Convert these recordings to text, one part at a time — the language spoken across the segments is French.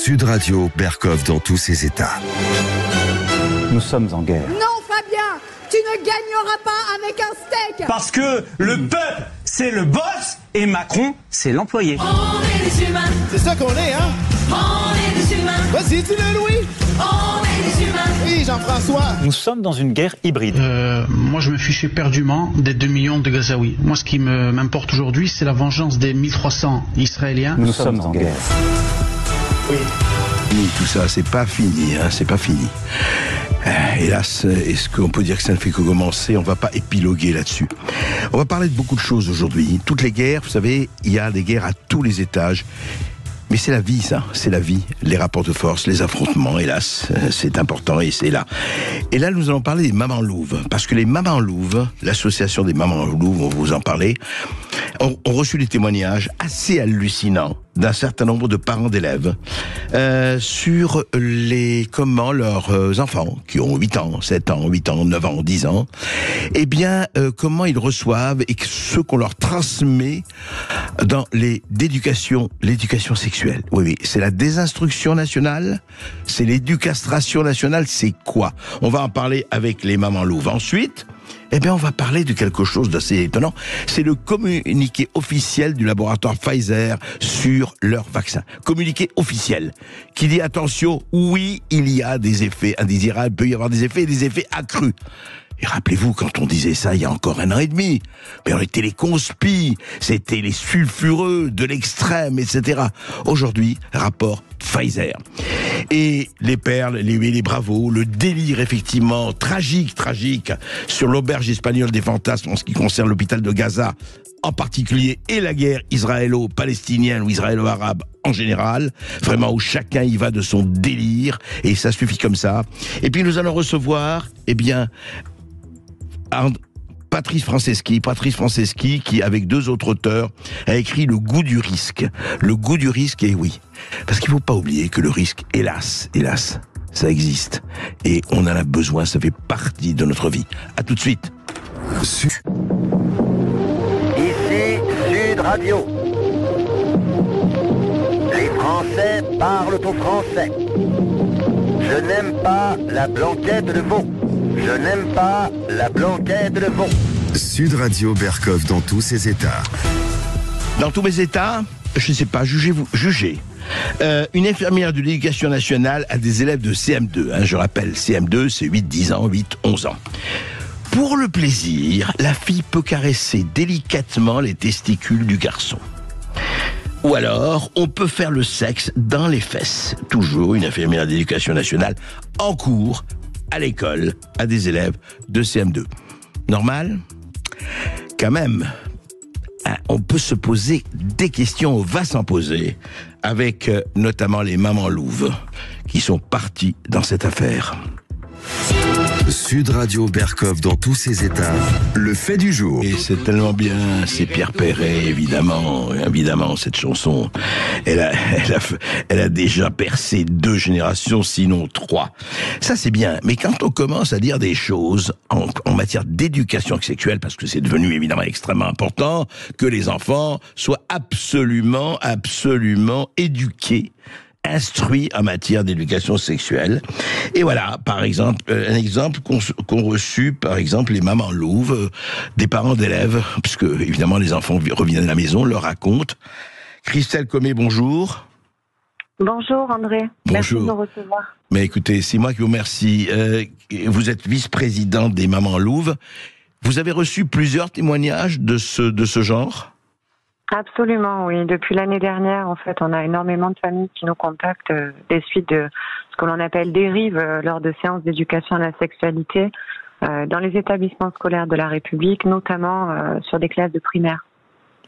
Sud Radio, Berkov dans tous ses états. Nous sommes en guerre. Non, Fabien, tu ne gagneras pas avec un steak. Parce que le peuple, c'est le boss et Macron, c'est l'employé. On est des humains. C'est ça qu'on est, hein? On est des humains. Vas-y, dis-le, Louis. On est des humains. Oui, Jean-François. Nous sommes dans une guerre hybride. Moi, je me fiche éperdument des 2 millions de Gazaouis. Moi, ce qui m'importe aujourd'hui, c'est la vengeance des 1300 Israéliens. Nous sommes en guerre. Oui. Tout ça, c'est pas fini, hein, c'est pas fini. Hélas, est-ce qu'on peut dire que ça ne fait que commencer? On va pas épiloguer là-dessus. On va parler de beaucoup de choses aujourd'hui. Toutes les guerres, vous savez, il y a des guerres à tous les étages. Mais c'est la vie, ça, c'est la vie. Les rapports de force, les affrontements, hélas, c'est important et c'est là. Et là, nous allons parler des mamans louves. Parce que les mamans louves, l'association des mamans louves, on va vous en parler, ont reçu des témoignages assez hallucinants d'un certain nombre de parents d'élèves sur comment leurs enfants, qui ont 8 ans, 7 ans, 8 ans, 9 ans, 10 ans, eh bien, comment ils reçoivent et ce qu'on leur transmet dans l'éducation sexuelle. Oui, c'est la désinstruction nationale, c'est l'éducastration nationale, c'est quoi? On va en parler avec les mamans louves. Ensuite, eh bien, on va parler de quelque chose d'assez étonnant. C'est le communiqué officiel du laboratoire Pfizer sur leur vaccin. Communiqué officiel qui dit attention, oui, il y a des effets indésirables, il peut y avoir des effets et des effets accrus. Et rappelez-vous, quand on disait ça il y a encore 1 an et demi, mais on était les conspis, c'était les sulfureux de l'extrême, etc. Aujourd'hui, rapport Pfizer. Et les perles, les bravos, le délire effectivement tragique sur l'auberge espagnole des fantasmes en ce qui concerne l'hôpital de Gaza en particulier, et la guerre israélo-palestinienne ou israélo-arabe en général, vraiment où chacun y va de son délire, et ça suffit comme ça. Et puis nous allons recevoir, eh bien, Patrice Franceschi, qui, avec 2 autres auteurs, a écrit Le goût du risque. Le goût du risque, et oui. Parce qu'il ne faut pas oublier que le risque, hélas, ça existe. Et on en a besoin, ça fait partie de notre vie. À tout de suite. Ici Sud Radio. Les Français parlent au français. Je n'aime pas la blanquette de veau. Je n'aime pas la blanquette de veau. Sud Radio, Berkov dans tous ses états. Dans tous mes états, je ne sais pas, jugez. Une infirmière de l'éducation nationale a des élèves de CM2. Hein, je rappelle, CM2, c'est 8-10 ans, 8-11 ans. Pour le plaisir, la fille peut caresser délicatement les testicules du garçon. Ou alors, on peut faire le sexe dans les fesses. Toujours une infirmière d'éducation nationale en cours, à l'école, à des élèves de CM2. Normal? Quand même, on peut se poser des questions, on va s'en poser, avec notamment les mamans louves qui sont parties dans cette affaire. Sud Radio, Berkov dans tous ses états. Le fait du jour. Et c'est tellement bien, c'est Pierre Perret, évidemment, cette chanson. Elle a déjà percé 2 générations, sinon 3. Ça, c'est bien. Mais quand on commence à dire des choses en matière d'éducation sexuelle, parce que c'est devenu évidemment extrêmement important, que les enfants soient absolument éduqués, instruits en matière d'éducation sexuelle. Et voilà, par exemple, un exemple qu'ont reçu, par exemple, les mamans louves, des parents d'élèves, parce que, évidemment, les enfants reviennent à la maison, leur racontent. Christelle Comé, bonjour. Bonjour André, merci de nous recevoir. Mais écoutez, c'est moi qui vous remercie. Vous êtes vice-présidente des mamans louves. Vous avez reçu plusieurs témoignages de ce genre ? Absolument, oui. Depuis l'année dernière, en fait, on a énormément de familles qui nous contactent des suites de ce que l'on appelle dérives lors de séances d'éducation à la sexualité dans les établissements scolaires de la République, notamment sur des classes de primaire.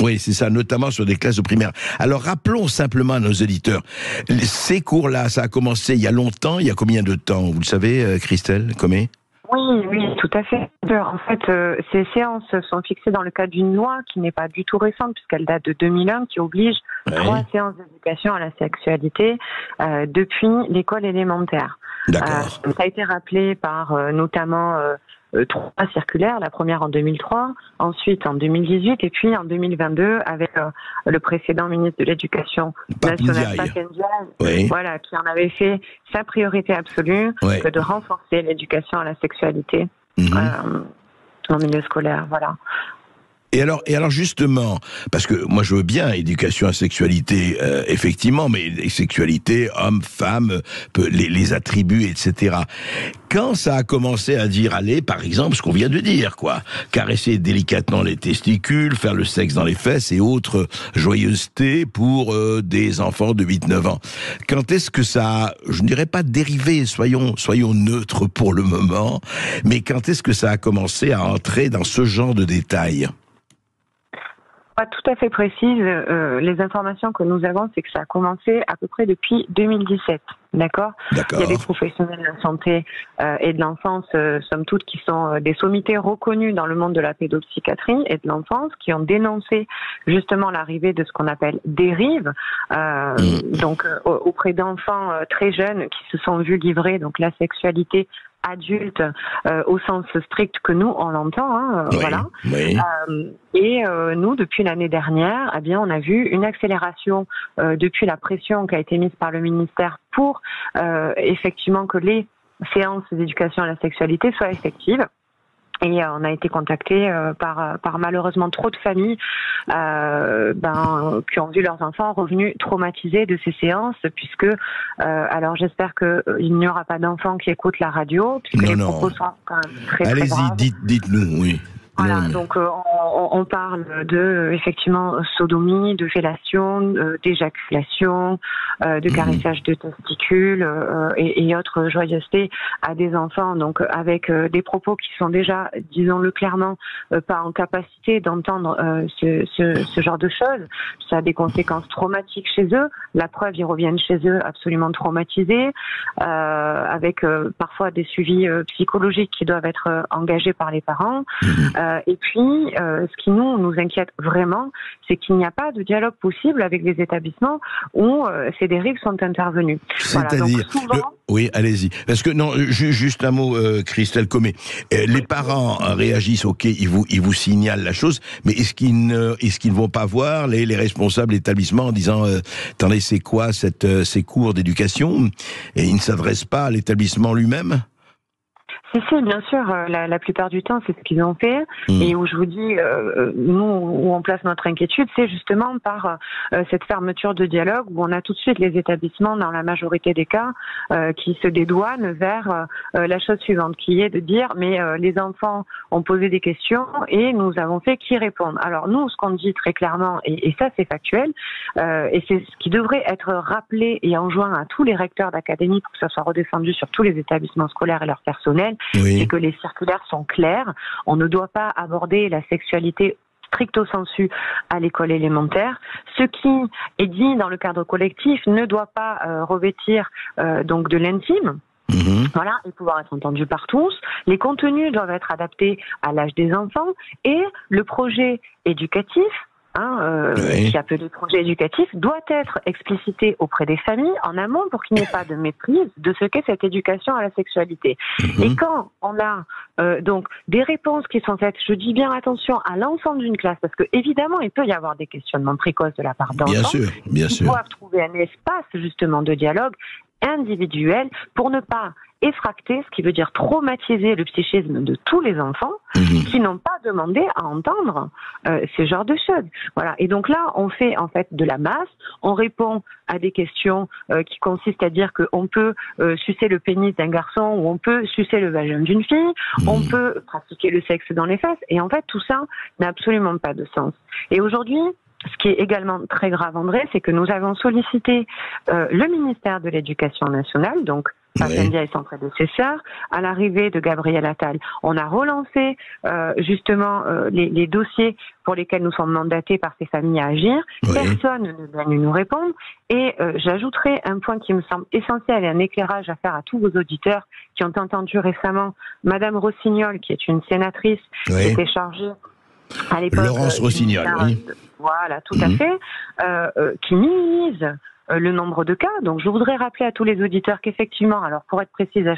Oui, c'est ça, notamment sur des classes de primaire. Alors, rappelons simplement à nos auditeurs, ces cours-là, ça a commencé il y a longtemps, il y a combien de temps? Vous le savez, Christelle Comé? Oui, tout à fait. En fait, ces séances sont fixées dans le cadre d'une loi qui n'est pas du tout récente, puisqu'elle date de 2001, qui oblige 3 séances d'éducation à la sexualité depuis l'école élémentaire. D'accord. Ça a été rappelé par notamment 3 circulaires, la première en 2003, ensuite en 2018 et puis en 2022 avec le précédent ministre de l'Éducation nationale, Pap Ndiaye, voilà, qui en avait fait sa priorité absolue, que de renforcer l'éducation à la sexualité en milieu scolaire, voilà. Et alors justement, parce que moi je veux bien éducation à sexualité, effectivement, mais les sexualités, hommes, femmes, les attributs, etc. Quand ça a commencé à dire, allez, par exemple, ce qu'on vient de dire, quoi, caresser délicatement les testicules, faire le sexe dans les fesses et autres joyeusetés pour des enfants de 8-9 ans. Quand est-ce que ça a, je ne dirais pas dérivé, soyons neutres pour le moment, mais quand est-ce que ça a commencé à entrer dans ce genre de détails ? Pas tout à fait précise. Les informations que nous avons, c'est que ça a commencé à peu près depuis 2017. D'accord. Il y a des professionnels de la santé et de l'enfance, somme toute, qui sont des sommités reconnues dans le monde de la pédopsychiatrie et de l'enfance, qui ont dénoncé justement l'arrivée de ce qu'on appelle dérive, donc auprès d'enfants très jeunes qui se sont vus livrer donc la sexualité adulte au sens strict que nous on l'entend, voilà. Et nous, depuis l'année dernière, eh bien, on a vu une accélération depuis la pression qui a été mise par le ministère pour effectivement que les séances d'éducation à la sexualité soient effectives. Et on a été contacté par malheureusement trop de familles qui ont vu leurs enfants revenus traumatisés de ces séances, puisque alors j'espère qu'il n'y aura pas d'enfants qui écoutent la radio, puisque les propos sont quand même très Allez-y, très graves. dites-nous, oui. Voilà, donc on parle de effectivement sodomie, de fellation, d'éjaculation, de caressage de testicules et autres joyeusetés à des enfants, donc avec des propos qui sont déjà, disons-le clairement, pas en capacité d'entendre ce genre de choses. Ça a des conséquences traumatiques chez eux. La preuve, ils reviennent chez eux absolument traumatisés, avec parfois des suivis psychologiques qui doivent être engagés par les parents. Et puis, ce qui nous inquiète vraiment, c'est qu'il n'y a pas de dialogue possible avec les établissements où ces dérives sont intervenues. C'est-à-dire, oui, allez-y. Parce que non, juste un mot, Christelle Comé. Les parents réagissent, ok, ils vous signalent la chose, mais est-ce qu'ils ne vont pas voir les responsables d'établissement en disant, attendez, c'est quoi ces cours d'éducation? Et ils ne s'adressent pas à l'établissement lui-même? Si, bien sûr, la plupart du temps, c'est ce qu'ils ont fait. Et où je vous dis, nous, où on place notre inquiétude, c'est justement par cette fermeture de dialogue où on a tout de suite les établissements, dans la majorité des cas, qui se dédouanent vers la chose suivante, qui est de dire, mais les enfants ont posé des questions et nous avons fait qu'y répondre. Alors nous, ce qu'on dit très clairement, et ça c'est factuel, et c'est ce qui devrait être rappelé et enjoint à tous les recteurs d'académie pour que ça soit redescendu sur tous les établissements scolaires et leur personnel, c'est que les circulaires sont claires. On ne doit pas aborder la sexualité stricto sensu à l'école élémentaire. Ce qui est dit dans le cadre collectif ne doit pas revêtir donc de l'intime. Voilà, et pouvoir être entendu par tous. Les contenus doivent être adaptés à l'âge des enfants et le projet éducatif, qui appelle projet éducatif, doit être explicité auprès des familles en amont pour qu'il n'y ait pas de méprise de ce qu'est cette éducation à la sexualité. Et quand on a donc des réponses qui sont faites, je dis bien attention à l'ensemble d'une classe, parce que évidemment il peut y avoir des questionnements précoces de la part d'enfants, bien sûr. Ils doivent trouver un espace justement de dialogue individuel pour ne pas effracter, ce qui veut dire traumatiser le psychisme de tous les enfants qui n'ont pas demandé à entendre ce genre de choses. Voilà. Et donc là, on fait en fait de la masse, on répond à des questions qui consistent à dire qu'on peut sucer le pénis d'un garçon ou on peut sucer le vagin d'une fille, on peut pratiquer le sexe dans les fesses, et en fait tout ça n'a absolument pas de sens. Et aujourd'hui, ce qui est également très grave, André, c'est que nous avons sollicité le ministère de l'Éducation nationale, donc Pap Ndiaye et son prédécesseur, à l'arrivée de Gabriel Attal. On a relancé justement les dossiers pour lesquels nous sommes mandatés par ces familles à agir. Personne ne vient nous répondre. Et j'ajouterai un point qui me semble essentiel et un éclairage à faire à tous vos auditeurs qui ont entendu récemment Madame Rossignol, qui est une sénatrice qui était chargée à l'époque, Laurence Rossignol, oui. Voilà, tout à fait, qui minimise le nombre de cas. Donc, je voudrais rappeler à tous les auditeurs qu'effectivement, alors pour être précise, à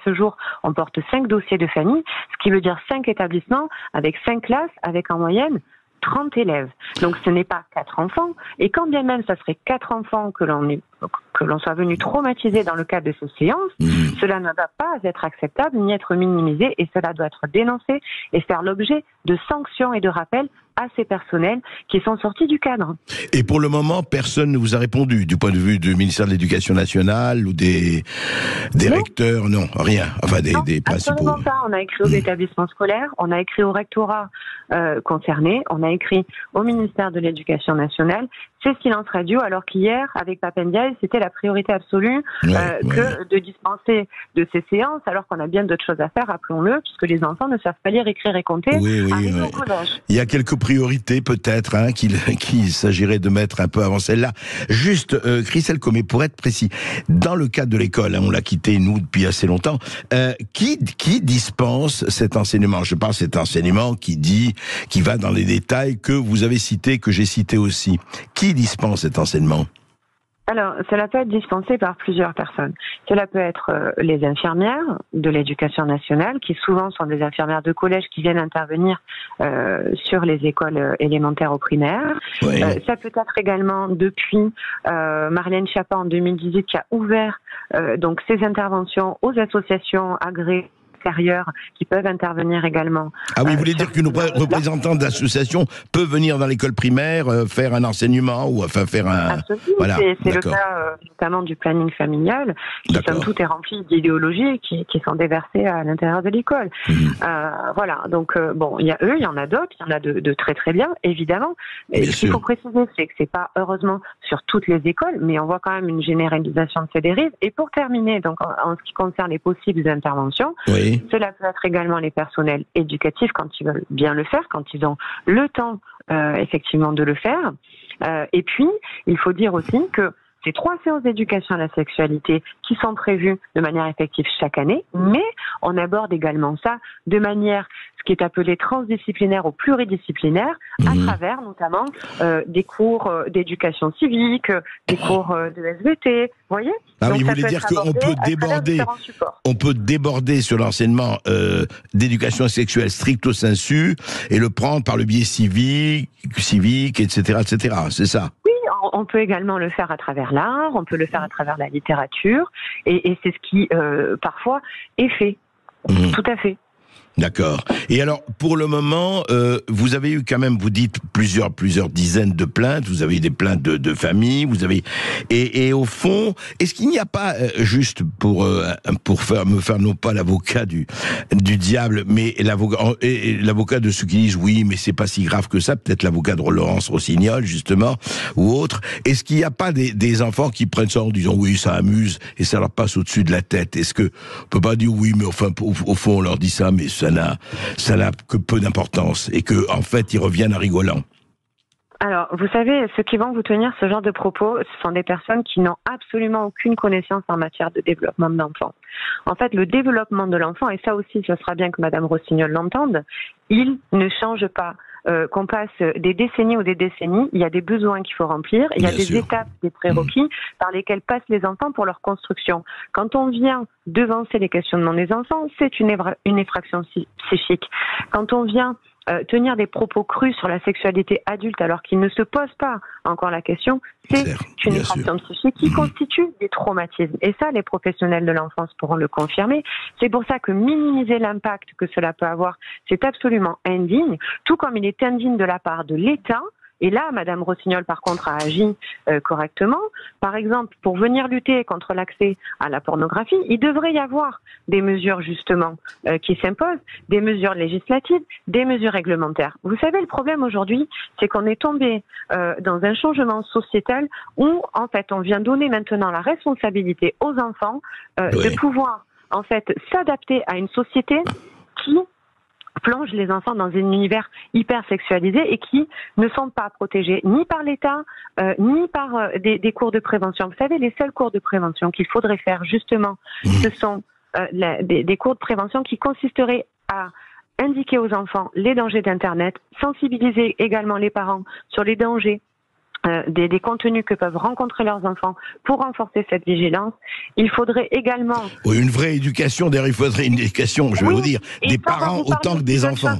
ce jour, on porte 5 dossiers de famille, ce qui veut dire 5 établissements avec 5 classes, avec en moyenne 30 élèves. Donc, ce n'est pas 4 enfants. Et quand bien même ça serait 4 enfants que l'on soit venu traumatiser dans le cadre de ces séances, cela ne va pas être acceptable ni être minimisé, et cela doit être dénoncé et faire l'objet de sanctions et de rappels à ces personnels qui sont sortis du cadre. Et pour le moment, personne ne vous a répondu du point de vue du ministère de l'Éducation nationale ou des recteurs, non, rien, enfin des principaux. Absolument pas. On a écrit aux établissements scolaires, on a écrit au rectorat concerné, on a écrit au ministère de l'Éducation nationale. C'est silence radio, alors qu'hier, avec Papendiaï, c'était la priorité absolue que de dispenser de ces séances, alors qu'on a bien d'autres choses à faire, rappelons-le, puisque les enfants ne savent pas lire, écrire et compter. Au collège. Il y a quelques priorités peut-être qu'il s'agirait de mettre un peu avant celle-là. Juste, Christelle Comé, pour être précis, dans le cadre de l'école, on l'a quitté nous depuis assez longtemps, qui dispense cet enseignement? Je parle de cet enseignement qui va dans les détails que vous avez cités, que j'ai cités aussi. Qui dispense cet enseignement? Alors, cela peut être dispensé par plusieurs personnes. Cela peut être les infirmières de l'Éducation nationale, qui souvent sont des infirmières de collège qui viennent intervenir sur les écoles élémentaires ou primaires. Oui. Ça peut être également depuis Marlène Schiappa en 2018 qui a ouvert donc ces interventions aux associations agréées qui peuvent intervenir également. Ah oui, vous voulez dire qu'une représentante d'association peut venir dans l'école primaire faire un enseignement ou enfin faire un... Absolument, voilà, c'est le cas notamment du planning familial, qui somme toute est rempli d'idéologies qui sont déversées à l'intérieur de l'école. Voilà, donc bon, il y a eux, il y en a d'autres, il y en a de très très bien, évidemment. Et ce qu'il faut préciser, c'est que c'est pas heureusement sur toutes les écoles, mais on voit quand même une généralisation de ces dérives. Et pour terminer, donc en ce qui concerne les possibles interventions, cela peut être également les personnels éducatifs quand ils veulent bien le faire, quand ils ont le temps effectivement de le faire. Et puis, il faut dire aussi que ces 3 séances d'éducation à la sexualité qui sont prévues de manière effective chaque année, mais on aborde également ça de manière, ce qui est appelé transdisciplinaire ou pluridisciplinaire, à travers notamment des cours d'éducation civique, des cours de SVT, vous voyez? Ah oui, vous voulez dire qu'on peut déborder sur l'enseignement d'éducation sexuelle stricto sensu et le prendre par le biais civique, etc., c'est ça? Oui, on peut également le faire à travers l'art, on peut le faire à travers la littérature, et c'est ce qui, parfois, est fait. Tout à fait. D'accord. Et alors, pour le moment, vous avez eu quand même, vous dites plusieurs dizaines de plaintes. Vous avez eu des plaintes de familles. Vous avez et au fond, est-ce qu'il n'y a pas juste pour me faire non pas l'avocat du diable, mais l'avocat de ceux qui disent oui, mais c'est pas si grave que ça. Peut-être l'avocat de Laurence Rossignol justement ou autre. Est-ce qu'il n'y a pas des enfants qui prennent ça en disant oui, ça amuse et ça leur passe au-dessus de la tête? Est-ce que on peut pas dire oui, mais enfin au fond on leur dit ça, mais ça n'a que peu d'importance et que en fait ils reviennent en rigolant? Alors, vous savez, ceux qui vont vous tenir ce genre de propos, ce sont des personnes qui n'ont absolument aucune connaissance en matière de développement de l'enfant. En fait, le développement de l'enfant, et ça aussi, ce sera bien que Madame Rossignol l'entende, il ne change pas. Qu'on passe des décennies ou des décennies, il y a des besoins qu'il faut remplir, il y a des étapes, des prérequis par lesquels passent les enfants pour leur construction. Quand on vient devancer les questionnements des enfants, c'est une effraction psychique. Quand on vient tenir des propos crus sur la sexualité adulte alors qu'il ne se pose pas encore la question, c'est une effraction psychique qui constitue des traumatismes. Et ça, les professionnels de l'enfance pourront le confirmer. C'est pour ça que minimiser l'impact que cela peut avoir, c'est absolument indigne, tout comme il est indigne de la part de l'État. Et là, Madame Rossignol, par contre, a agi correctement. Par exemple, pour venir lutter contre l'accès à la pornographie, il devrait y avoir des mesures, justement, qui s'imposent, des mesures législatives, des mesures réglementaires. Vous savez, le problème aujourd'hui, c'est qu'on est tombé dans un changement sociétal où, en fait, on vient donner maintenant la responsabilité aux enfants de pouvoir, en fait, s'adapter à une société qui plonge les enfants dans un univers hyper sexualisé et qui ne sont pas protégés ni par l'État, ni par des cours de prévention. Vous savez, les seuls cours de prévention qu'il faudrait faire, justement, ce sont des cours de prévention qui consisteraient à indiquer aux enfants les dangers d'Internet, sensibiliser également les parents sur les dangers des contenus que peuvent rencontrer leurs enfants pour renforcer cette vigilance. Il faudrait également... Oui, une vraie éducation, d'ailleurs il faudrait une éducation, je vais vous dire, des parents autant que des enfants.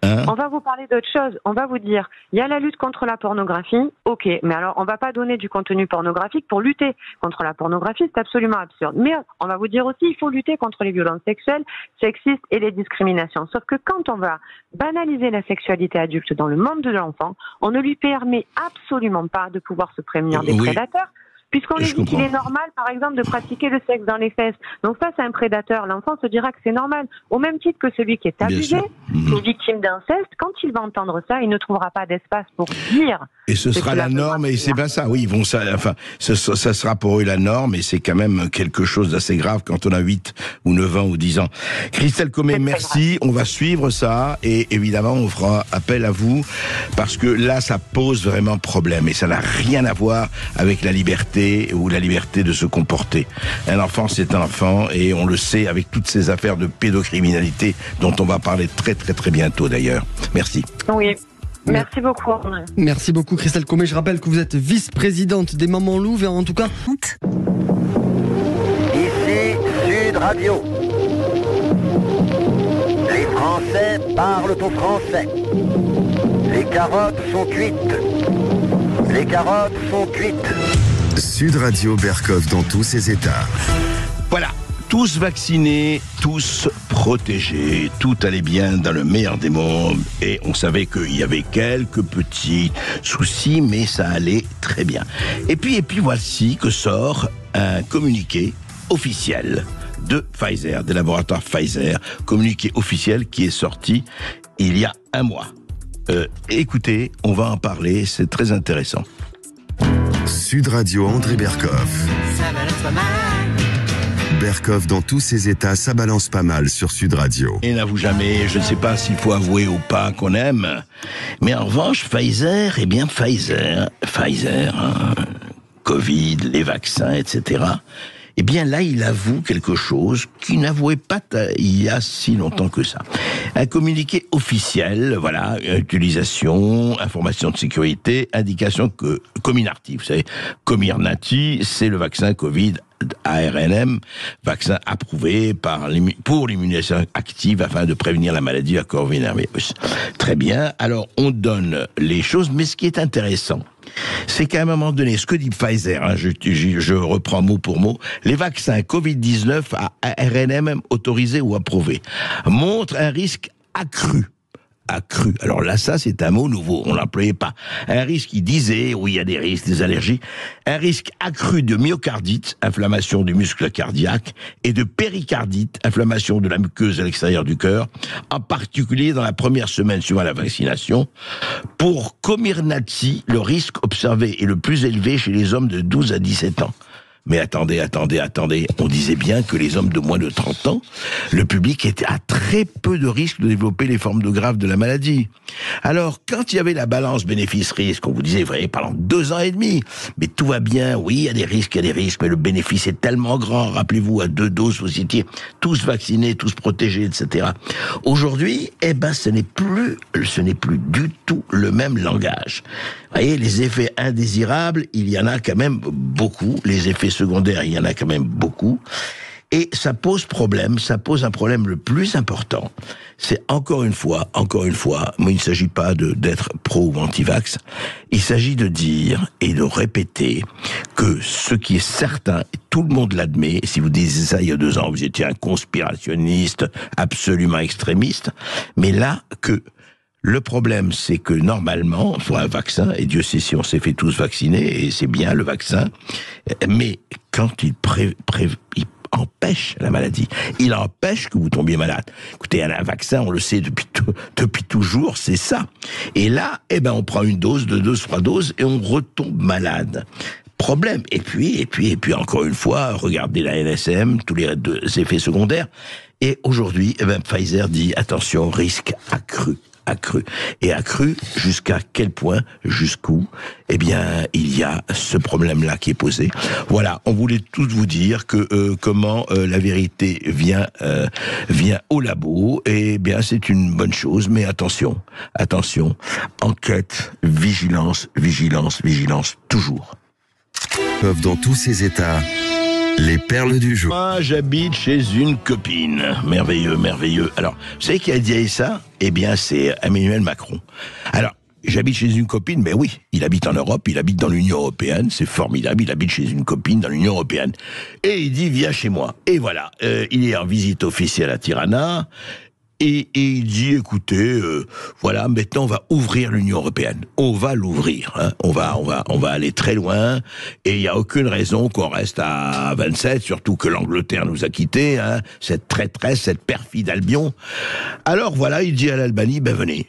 Hein? On va vous parler d'autre chose. On va vous dire, il y a la lutte contre la pornographie, ok, mais alors on va pas donner du contenu pornographique pour lutter contre la pornographie, c'est absolument absurde. Mais on va vous dire aussi, il faut lutter contre les violences sexuelles, sexistes et les discriminations. Sauf que quand on va banaliser la sexualité adulte dans le monde de l'enfant, on ne lui permet absolument pas de pouvoir se prémunir des prédateurs. Puisqu'on lui dit qu'il est normal, par exemple, de pratiquer le sexe dans les fesses. Donc face à un prédateur, l'enfant se dira que c'est normal. Au même titre que celui qui est abusé, qui est victime d'inceste, quand il va entendre ça, il ne trouvera pas d'espace pour dire. Et ce sera la norme, et c'est pas ça. Oui, ils vont ça. Enfin, ça sera pour eux la norme, et c'est quand même quelque chose d'assez grave quand on a 8 ou 9 ans ou 10 ans. Christelle Comet, merci. On va suivre ça, et évidemment, on fera appel à vous, parce que là, ça pose vraiment problème, et ça n'a rien à voir avec la liberté ou la liberté de se comporter. Un enfant, c'est un enfant, et on le sait avec toutes ces affaires de pédocriminalité dont on va parler très très très bientôt d'ailleurs. Merci. Oui. Merci beaucoup, André. Merci beaucoup, Christelle Comet. Je rappelle que vous êtes vice-présidente des Mamans Louves, et en tout cas... Ici Sud Radio. Les Français parlent au français. Les carottes sont cuites. Les carottes sont cuites. Sud Radio Berkov dans tous ses états. Voilà, tous vaccinés, tous protégés, tout allait bien dans le meilleur des mondes, et on savait qu'il y avait quelques petits soucis, mais ça allait très bien. Et puis voici que sort un communiqué officiel de Pfizer, des laboratoires Pfizer, communiqué officiel qui est sorti il y a un mois. Écoutez, on va en parler, c'est très intéressant. Sud Radio André Berkov. Ça balance pas mal. Berkov dans tous ses états, ça balance pas mal sur Sud Radio. Et n'avoue jamais, je ne sais pas s'il faut avouer ou pas qu'on aime, mais en revanche, Pfizer, Covid, les vaccins, etc., eh bien là, il avoue quelque chose qu'il n'avouait pas il y a si longtemps que ça. Un communiqué officiel, voilà, utilisation, information de sécurité, indication que Comirnaty, vous savez, Comirnaty, c'est le vaccin Covid ARNM, vaccin approuvé pour l'immunisation active afin de prévenir la maladie à coronavirus. Très bien, alors on donne les choses, mais ce qui est intéressant, c'est qu'à un moment donné, ce que dit Pfizer, je reprends mot pour mot, les vaccins Covid-19 à ARNM autorisés ou approuvés montrent un risque accru. Alors là, ça, c'est un mot nouveau, on l'employait pas. Un risque, il disait, oui, il y a des risques, des allergies, un risque accru de myocardite, inflammation du muscle cardiaque, et de péricardite, inflammation de la muqueuse à l'extérieur du cœur, en particulier dans la première semaine suivant la vaccination. Pour Comirnaty, le risque observé est le plus élevé chez les hommes de 12 à 17 ans. Mais attendez, on disait bien que les hommes de moins de 30 ans, le public était à très peu de risque de développer les formes graves de la maladie. Alors, quand il y avait la balance bénéfice-risque, on vous disait, vous voyez, pendant 2 ans et demi, mais tout va bien, oui, il y a des risques, mais le bénéfice est tellement grand, rappelez-vous, à 2 doses, vous étiez tous vaccinés, tous protégés, etc. Aujourd'hui, ce n'est plus du tout le même langage. Vous voyez, les effets indésirables, il y en a quand même beaucoup, les effets secondaires, il y en a quand même beaucoup, et ça pose problème, ça pose un problème le plus important, c'est encore une fois, mais il ne s'agit pas d'être pro ou anti-vax, il s'agit de dire et de répéter que ce qui est certain, et tout le monde l'admet, si vous disiez ça il y a 2 ans, vous étiez un conspirationniste absolument extrémiste, mais là, le problème, c'est que normalement, il faut un vaccin, et Dieu sait si on s'est fait tous vacciner, et c'est bien le vaccin, mais quand il empêche la maladie, il empêche que vous tombiez malade. Écoutez, un vaccin, on le sait depuis toujours, c'est ça. Et là, on prend une dose, 2 doses, 3 doses, et on retombe malade. Problème. Et puis, encore une fois, regardez la NSM, tous les effets secondaires. Et aujourd'hui, Pfizer dit, attention, risque accru. accru. Et accru jusqu'à quel point, jusqu'où? Eh bien, il y a ce problème-là qui est posé. Voilà, on voulait tous vous dire que comment la vérité vient au labo. Eh bien, c'est une bonne chose, mais attention, enquête, vigilance, toujours. Dans tous ses états, les perles du jour. Moi, j'habite chez une copine. Merveilleux. Alors, vous savez qui a dit ça? Eh bien, c'est Emmanuel Macron. Alors, j'habite chez une copine, mais oui, il habite en Europe, il habite dans l'Union Européenne, c'est formidable, il habite chez une copine dans l'Union Européenne. Et il dit, viens chez moi. Et voilà, il est en visite officielle à Tirana, et il dit, écoutez, voilà, maintenant on va ouvrir l'Union Européenne. On va l'ouvrir, hein. On va aller très loin, et il n'y a aucune raison qu'on reste à 27, surtout que l'Angleterre nous a quittés, hein, cette traîtresse, cette perfide Albion. Alors voilà, il dit à l'Albanie, ben venez.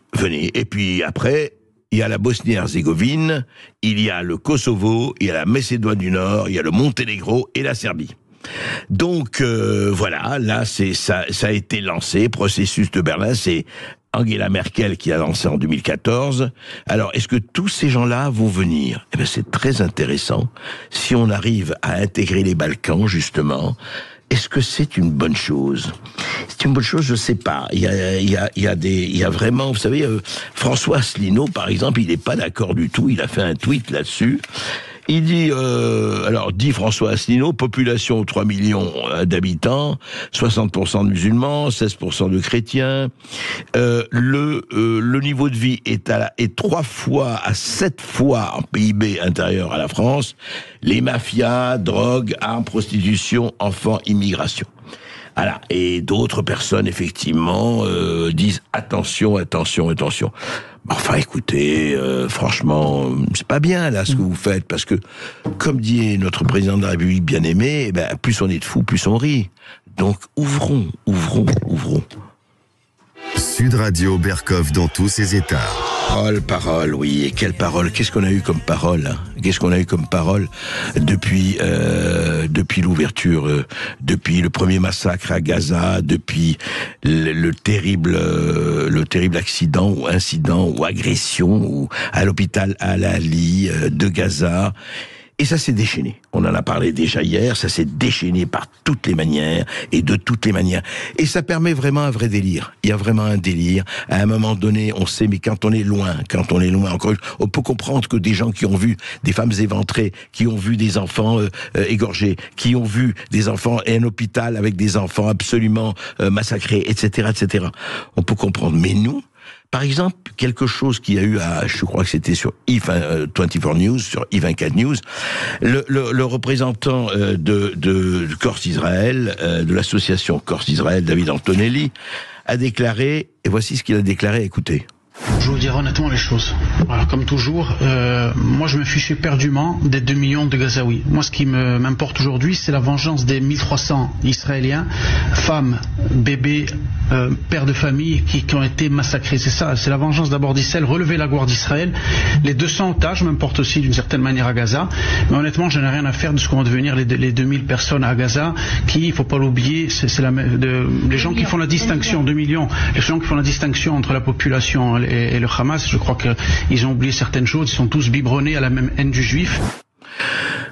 Et puis après, il y a la Bosnie-Herzégovine, il y a le Kosovo, il y a la Macédoine du Nord, il y a le Monténégro et la Serbie. Donc voilà, là ça a été lancé, processus de Berlin, c'est Angela Merkel qui l'a lancé en 2014. Alors, est-ce que tous ces gens-là vont venir? Eh bien, c'est très intéressant. Si on arrive à intégrer les Balkans, justement, est-ce que c'est une bonne chose? C'est une bonne chose, je sais pas. Il y a vraiment, vous savez, François Asselineau, par exemple, il n'est pas d'accord du tout. Il a fait un tweet là-dessus. Il dit, dit François Asselineau, population 3 millions d'habitants, 60% de musulmans, 16% de chrétiens. Le niveau de vie est 3 fois à 7 fois en PIB intérieur à la France. Les mafias, drogue, armes, prostitution, enfants, immigration. Voilà. Et d'autres personnes, effectivement, disent attention. Enfin, écoutez, franchement, c'est pas bien, là, ce que vous faites, parce que, comme dit notre président de la République bien-aimé, eh ben, plus on est de fous, plus on rit. Donc, ouvrons. Sud Radio Berkov dans tous ses états. Parole, oui. Et quelle parole? Qu'est-ce qu'on a eu comme parole? Depuis l'ouverture, depuis le premier massacre à Gaza, depuis le terrible accident ou incident ou agression ou à l'hôpital Al-Ali de Gaza. Et ça s'est déchaîné. On en a parlé déjà hier, ça s'est déchaîné par toutes les manières et de toutes les manières. Et ça permet vraiment un vrai délire. Il y a vraiment un délire. À un moment donné, on sait, mais quand on est loin, encore, on peut comprendre que des gens qui ont vu des femmes éventrées, qui ont vu des enfants égorgés, qui ont vu des enfants et un hôpital avec des enfants absolument massacrés, etc., on peut comprendre. Mais nous, par exemple, quelque chose qu'il y a eu je crois que c'était sur I24 News, sur I24 News, le représentant de Corse Israël, de l'association Corse Israël, David Antonelli, a déclaré, et voici ce qu'il a déclaré, écoutez. Je vais vous dire honnêtement les choses. Voilà, comme toujours, moi je me fichais perdument des 2 millions de Gazaouis. Moi ce qui m'importe aujourd'hui, c'est la vengeance des 1300 Israéliens, femmes, bébés, pères de famille qui ont été massacrés. C'est ça, c'est la vengeance d'abord d'Israël, relever la gloire d'Israël. Les 200 otages m'importent aussi d'une certaine manière à Gaza. Mais honnêtement, je n'ai rien à faire de ce qu'on va devenir les 2000 personnes à Gaza qui, il faut pas l'oublier, les gens qui font la distinction, 2 millions, les gens qui font la distinction entre la population et le Hamas, je crois qu'ils ont oublié certaines choses, ils sont tous biberonnés à la même haine du juif.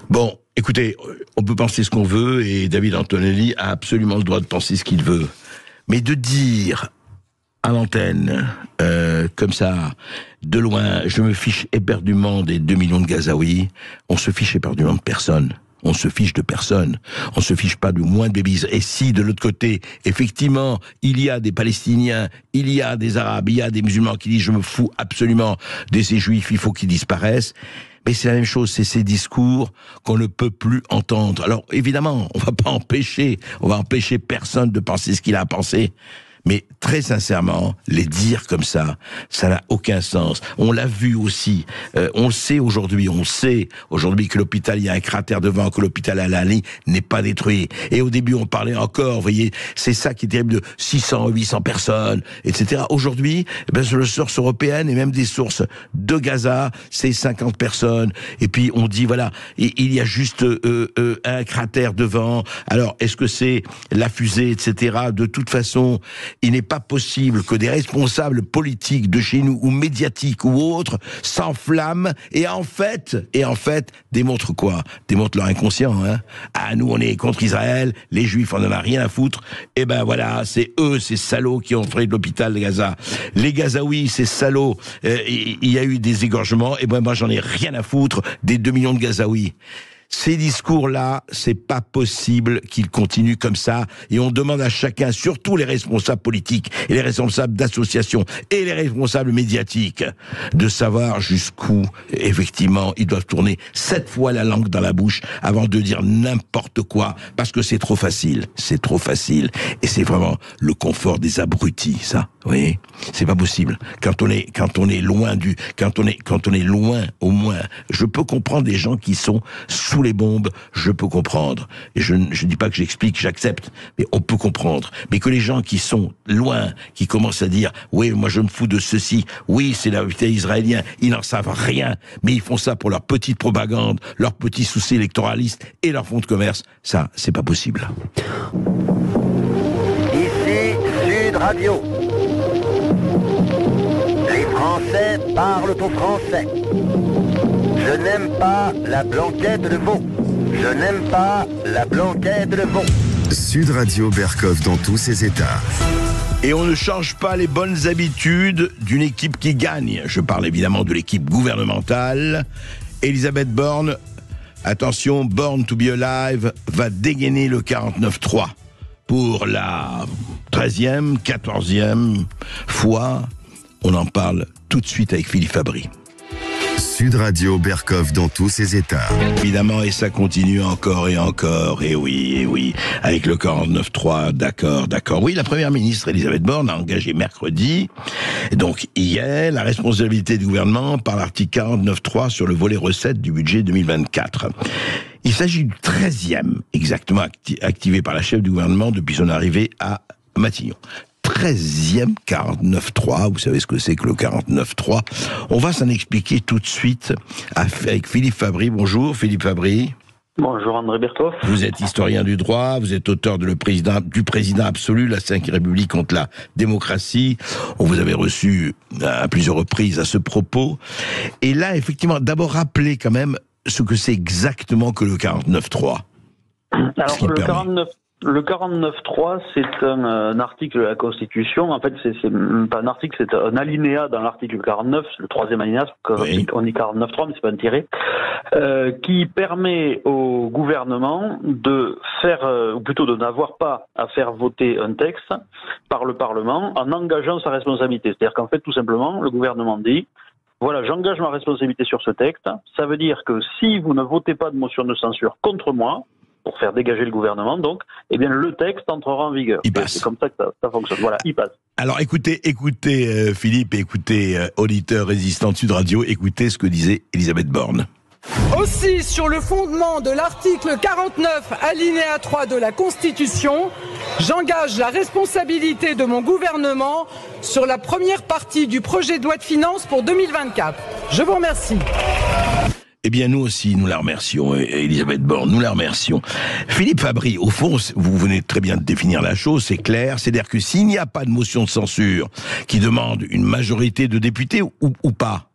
Bon, écoutez, on peut penser ce qu'on veut et David Antonelli a absolument le droit de penser ce qu'il veut. Mais de dire à l'antenne, comme ça, de loin, je me fiche éperdument des 2 millions de Gazaouis, on se fiche éperdument de personne. On se fiche de personne. On se fiche pas du moins de bébés. Et si, de l'autre côté, effectivement, il y a des Palestiniens, il y a des Arabes, il y a des musulmans qui disent je me fous absolument de ces Juifs, il faut qu'ils disparaissent. Mais c'est la même chose, c'est ces discours qu'on ne peut plus entendre. Alors, évidemment, on va empêcher personne de penser ce qu'il a à penser. Mais très sincèrement, les dire comme ça n'a aucun sens. On l'a vu aussi, on le sait aujourd'hui, que l'hôpital, il y a un cratère devant, que l'hôpital Al-Ali n'est pas détruit. Et au début, on parlait encore, vous voyez, c'est ça qui est terrible, de 600, 800 personnes, etc. Aujourd'hui, sur les sources européennes et même des sources de Gaza, c'est 50 personnes. Et puis, on dit, voilà, il y a juste un cratère devant. Alors, est-ce que c'est la fusée, etc. De toute façon, Il n'est pas possible que des responsables politiques de chez nous, ou médiatiques ou autres, s'enflamment et en fait, démontrent quoi? Démontrent leur inconscient, hein. Ah, nous, on est contre Israël, les Juifs, on en a rien à foutre. Et ben voilà, c'est eux, ces salauds, qui ont fait de l'hôpital de Gaza. Les Gazaouis, ces salauds, il y a eu des égorgements, et ben moi, j'en ai rien à foutre des 2 millions de Gazaouis. Ces discours-là, c'est pas possible qu'ils continuent comme ça, et on demande à chacun, surtout les responsables politiques, et les responsables d'associations, et les responsables médiatiques, de savoir jusqu'où, effectivement, ils doivent tourner 7 fois la langue dans la bouche avant de dire n'importe quoi, parce que c'est trop facile, et c'est vraiment le confort des abrutis, ça, vous voyez? C'est pas possible. Quand on est loin au moins, je peux comprendre des gens qui sont sous les bombes, je peux comprendre. Et je dis pas que j'explique, j'accepte, mais on peut comprendre. Mais que les gens qui sont loin, qui commencent à dire, oui, moi je me fous de ceci, oui, c'est la vérité israélienne, ils n'en savent rien, mais ils font ça pour leur petite propagande, leur petit souci électoraliste et leur fonds de commerce, ça, c'est pas possible. Ici Sud Radio. Les Français parlent au français. Je n'aime pas la blanquette de veau. Je n'aime pas la blanquette de veau. Sud Radio Berkov dans tous ses états. Et on ne change pas les bonnes habitudes d'une équipe qui gagne. Je parle évidemment de l'équipe gouvernementale. Elisabeth Borne, attention, Born to be Alive va dégainer le 49-3 pour la 13e, 14e fois. On en parle tout de suite avec Philippe Fabry. Sud Radio Berkov dans tous ses états. Évidemment, et ça continue encore, et oui, avec le 49.3, d'accord. Oui, la première ministre Elisabeth Borne a engagé mercredi, donc hier, la responsabilité du gouvernement par l'article 49.3 sur le volet recettes du budget 2024. Il s'agit du 13e, exactement, activé par la chef du gouvernement depuis son arrivée à Matignon. 13e 49.3, vous savez ce que c'est que le 49.3. On va s'en expliquer tout de suite avec Philippe Fabry. Bonjour Philippe Fabry. Bonjour André Berthoff. Vous êtes historien du droit, vous êtes auteur du président absolu, la Cinquième République contre la démocratie. On vous avait reçu à plusieurs reprises à ce propos. Et là, effectivement, d'abord rappeler quand même ce que c'est exactement que le 49.3. Alors, le 49.3, c'est un article de la Constitution. En fait, c'est pas un article, c'est un alinéa dans l'article 49, le 3e alinéa, oui. On dit 49.3, mais c'est pas un tiré, qui permet au gouvernement de faire, ou plutôt de n'avoir pas à faire voter un texte par le Parlement en engageant sa responsabilité. C'est-à-dire qu'en fait, tout simplement, le gouvernement dit, voilà, j'engage ma responsabilité sur ce texte. Ça veut dire que si vous ne votez pas de motion de censure contre moi, pour faire dégager le gouvernement, donc, eh bien, le texte entrera en vigueur. Il passe. C'est comme ça que ça fonctionne. Voilà, il passe. Alors, écoutez, Philippe, écoutez, auditeur résistant de Sud Radio, écoutez ce que disait Elisabeth Borne. Aussi, sur le fondement de l'article 49, alinéa 3 de la Constitution, j'engage la responsabilité de mon gouvernement sur la première partie du projet de loi de finances pour 2024. Je vous remercie. Eh bien, nous aussi, nous la remercions, Elisabeth Borne, nous la remercions. Philippe Fabry, au fond, vous venez très bien de définir la chose, c'est clair, c'est-à-dire que s'il n'y a pas de motion de censure qui demande une majorité de députés ou pas.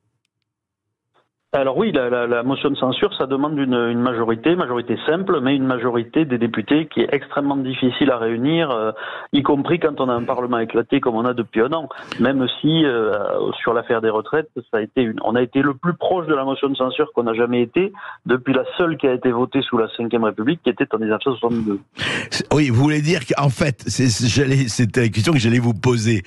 Alors oui, la motion de censure, ça demande une majorité simple, mais une majorité des députés qui est extrêmement difficile à réunir, y compris quand on a un Parlement éclaté comme on a depuis un an. Même si, sur l'affaire des retraites, on a été le plus proche de la motion de censure qu'on n'a jamais été, depuis la seule qui a été votée sous la Ve République, qui était en 1962. Oui, vous voulez dire qu'en fait, c'était la question que j'allais vous poser.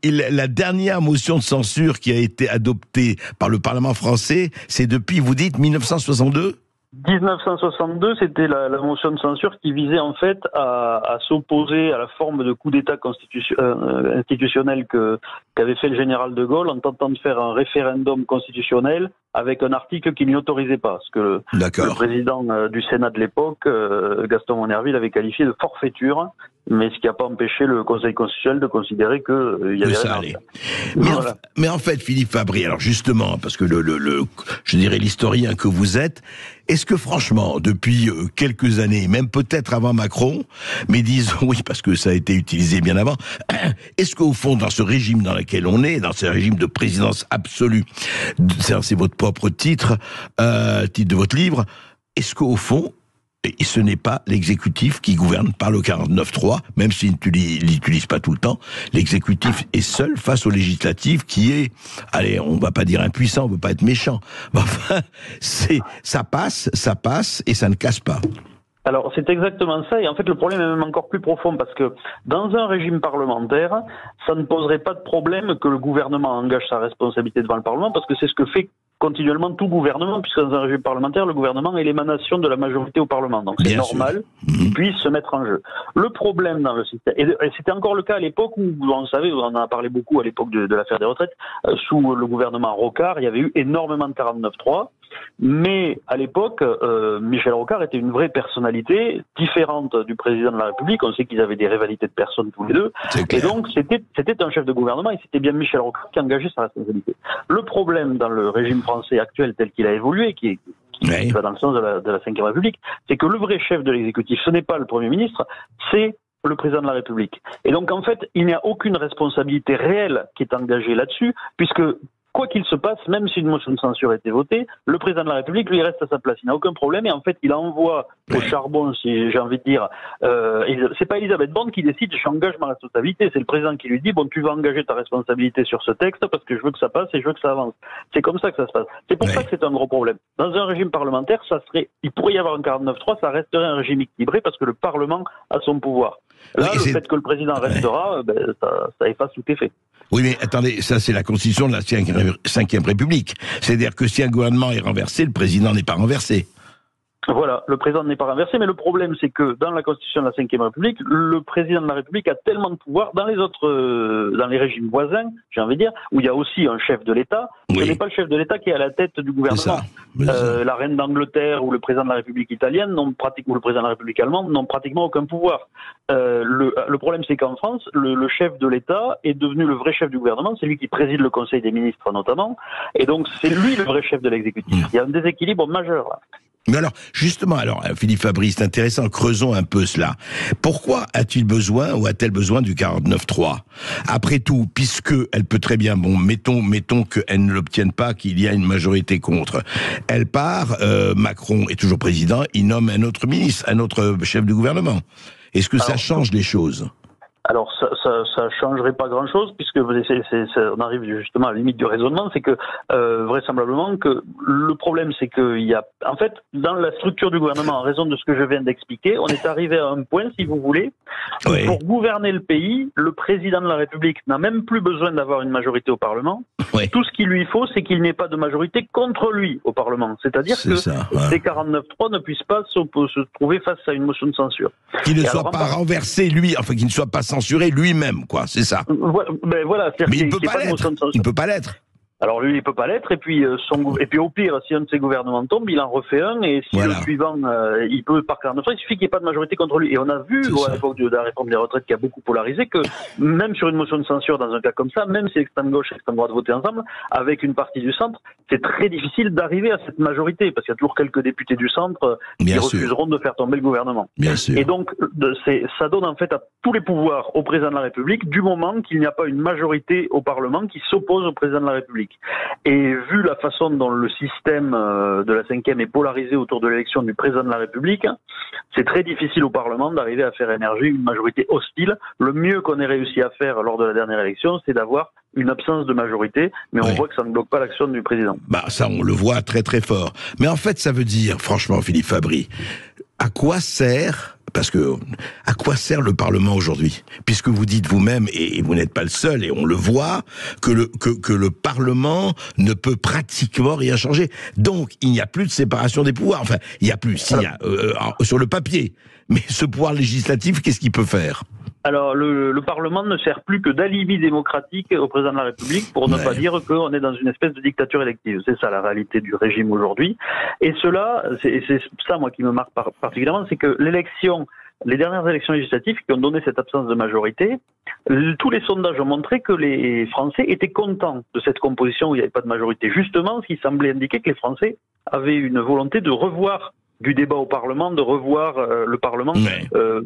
La dernière motion de censure qui a été adoptée par le Parlement français, c'est depuis, vous dites, 1962 ? 1962, c'était la motion de censure qui visait en fait à s'opposer à la forme de coup d'État institutionnel qu'avait fait le général de Gaulle en tentant de faire un référendum constitutionnel avec un article qui n'y autorisait pas. Ce que le président du Sénat de l'époque, Gaston Monnerville, avait qualifié de forfaiture, mais ce qui n'a pas empêché le Conseil constitutionnel de considérer qu'il y avait ça allait. Mais en fait, Philippe Fabry, alors justement, parce que je dirais l'historien que vous êtes, est-ce que franchement, depuis quelques années, même peut-être avant Macron, mais disons oui, parce que ça a été utilisé bien avant, est-ce qu'au fond, dans ce régime dans lequel on est, dans ce régime de présidence absolue, c'est votre propre titre de votre livre, est-ce qu'au fond, et ce n'est pas l'exécutif qui gouverne par le 49.3, même s'il ne l'utilise pas tout le temps, l'exécutif est seul face au législatif qui est, allez, on va pas dire impuissant, on veut pas être méchant, mais enfin, ça passe, et ça ne casse pas. Alors, c'est exactement ça, et en fait, le problème est même encore plus profond, parce que dans un régime parlementaire, ça ne poserait pas de problème que le gouvernement engage sa responsabilité devant le Parlement, parce que c'est ce que fait continuellement tout gouvernement, puisque dans un régime parlementaire, le gouvernement est l'émanation de la majorité au Parlement. Donc c'est normal qu'il puisse se mettre en jeu. Le problème dans le système, et c'était encore le cas à l'époque où, vous savez, on en a parlé beaucoup à l'époque de l'affaire des retraites, sous le gouvernement Rocard, il y avait eu énormément de 49.3, mais à l'époque, Michel Rocard était une vraie personnalité différente du président de la République. On sait qu'ils avaient des rivalités de personnes tous les deux. Et donc, c'était un chef de gouvernement et c'était bien Michel Rocard qui engageait sa responsabilité. Le problème dans le régime français actuel tel qu'il a évolué, qui va dans le sens de la Ve République, c'est que le vrai chef de l'exécutif, ce n'est pas le Premier ministre, c'est le président de la République. Et donc, en fait, il n'y a aucune responsabilité réelle qui est engagée là-dessus, puisque quoi qu'il se passe, même si une motion de censure a été votée, le président de la République, lui, reste à sa place. Il n'a aucun problème et en fait, il envoie au charbon, si j'ai envie de dire, c'est pas Elisabeth Borne qui décide, j'engage ma responsabilité, c'est le président qui lui dit, bon, tu vas engager ta responsabilité sur ce texte parce que je veux que ça passe et je veux que ça avance. C'est comme ça que ça se passe. C'est pour ça que c'est un gros problème. Dans un régime parlementaire, il pourrait y avoir un 49.3, ça resterait un régime équilibré parce que le Parlement a son pouvoir. Là, le fait que le président restera, ça efface tout effet. Oui, mais attendez, ça c'est la constitution de la 5e République. C'est-à-dire que si un gouvernement est renversé, le président n'est pas renversé. Voilà, le président n'est pas renversé, mais le problème c'est que dans la Constitution de la Ve République, le président de la République a tellement de pouvoir dans les régimes voisins, j'ai envie de dire, où il y a aussi un chef de l'État, ce n'est pas le chef de l'État qui est à la tête du gouvernement. La reine d'Angleterre ou le président de la République italienne ou le président de la République allemande n'ont pratiquement aucun pouvoir. Le problème c'est qu'en France, le chef de l'État est devenu le vrai chef du gouvernement, c'est lui qui préside le Conseil des ministres notamment, et donc c'est lui le vrai chef de l'exécutif. Il y a un déséquilibre majeur là. Mais alors, justement, Philippe Fabry, c'est intéressant, creusons un peu cela. Pourquoi a-t-elle besoin du 49.3 ? Après tout, puisque elle peut très bien, mettons qu'elle ne l'obtienne pas, qu'il y a une majorité contre. Elle part, Macron est toujours président, il nomme un autre ministre, un autre chef du gouvernement. Est-ce que ça change les choses ? Alors ça changerait pas grand-chose puisque on arrive justement à la limite du raisonnement, c'est que vraisemblablement que le problème c'est qu'il y a en fait dans la structure du gouvernement, en raison de ce que je viens d'expliquer, on est arrivé à un point, si vous voulez, où pour gouverner le pays, le président de la République n'a même plus besoin d'avoir une majorité au Parlement. Tout ce qu'il lui faut, c'est qu'il n'ait pas de majorité contre lui au Parlement. C'est-à-dire que ces 49.3 ne puissent pas se trouver face à une motion de censure. Qu'il ne soit pas renversé, lui, enfin qu'il ne soit pas censuré lui-même, quoi, c'est ça. Voilà, mais il ne peut pas l'être. Il ne peut pas l'être. Alors lui, il peut pas l'être, et puis au pire, si un de ses gouvernements tombe, il en refait un, et si le suivant, il peut par 49, il suffit qu'il n'y ait pas de majorité contre lui. Et on a vu, à l'époque de la réforme des retraites qui a beaucoup polarisé, que même sur une motion de censure, dans un cas comme ça, même si l'extrême gauche et l'extrême droite votaient ensemble, avec une partie du centre, c'est très difficile d'arriver à cette majorité, parce qu'il y a toujours quelques députés du centre qui refuseront de faire tomber le gouvernement. Et donc, ça donne en fait à tous les pouvoirs au président de la République, du moment qu'il n'y a pas une majorité au Parlement qui s'oppose au président de la République. Et vu la façon dont le système de la 5e est polarisé autour de l'élection du président de la République, c'est très difficile au Parlement d'arriver à faire émerger une majorité hostile. Le mieux qu'on ait réussi à faire lors de la dernière élection, c'est d'avoir une absence de majorité, mais on voit que ça ne bloque pas l'action du président. Ça, on le voit très très fort. Mais en fait, ça veut dire, franchement, Philippe Fabry, à quoi sert le Parlement aujourd'hui ? Puisque vous dites vous-même, et vous n'êtes pas le seul, et on le voit, que le Parlement ne peut pratiquement rien changer. Donc, il n'y a plus de séparation des pouvoirs. Enfin, il y a plus, sur le papier. Mais ce pouvoir législatif, qu'est-ce qu'il peut faire ? Alors, le Parlement ne sert plus que d'alibi démocratique au président de la République pour ne pas dire qu'on est dans une espèce de dictature élective. C'est ça la réalité du régime aujourd'hui. Et cela, c'est ça moi qui me marque particulièrement, c'est que les dernières élections législatives qui ont donné cette absence de majorité, tous les sondages ont montré que les Français étaient contents de cette composition où il n'y avait pas de majorité. Justement, ce qui semblait indiquer que les Français avaient une volonté de revoir du débat au Parlement, de revoir le Parlement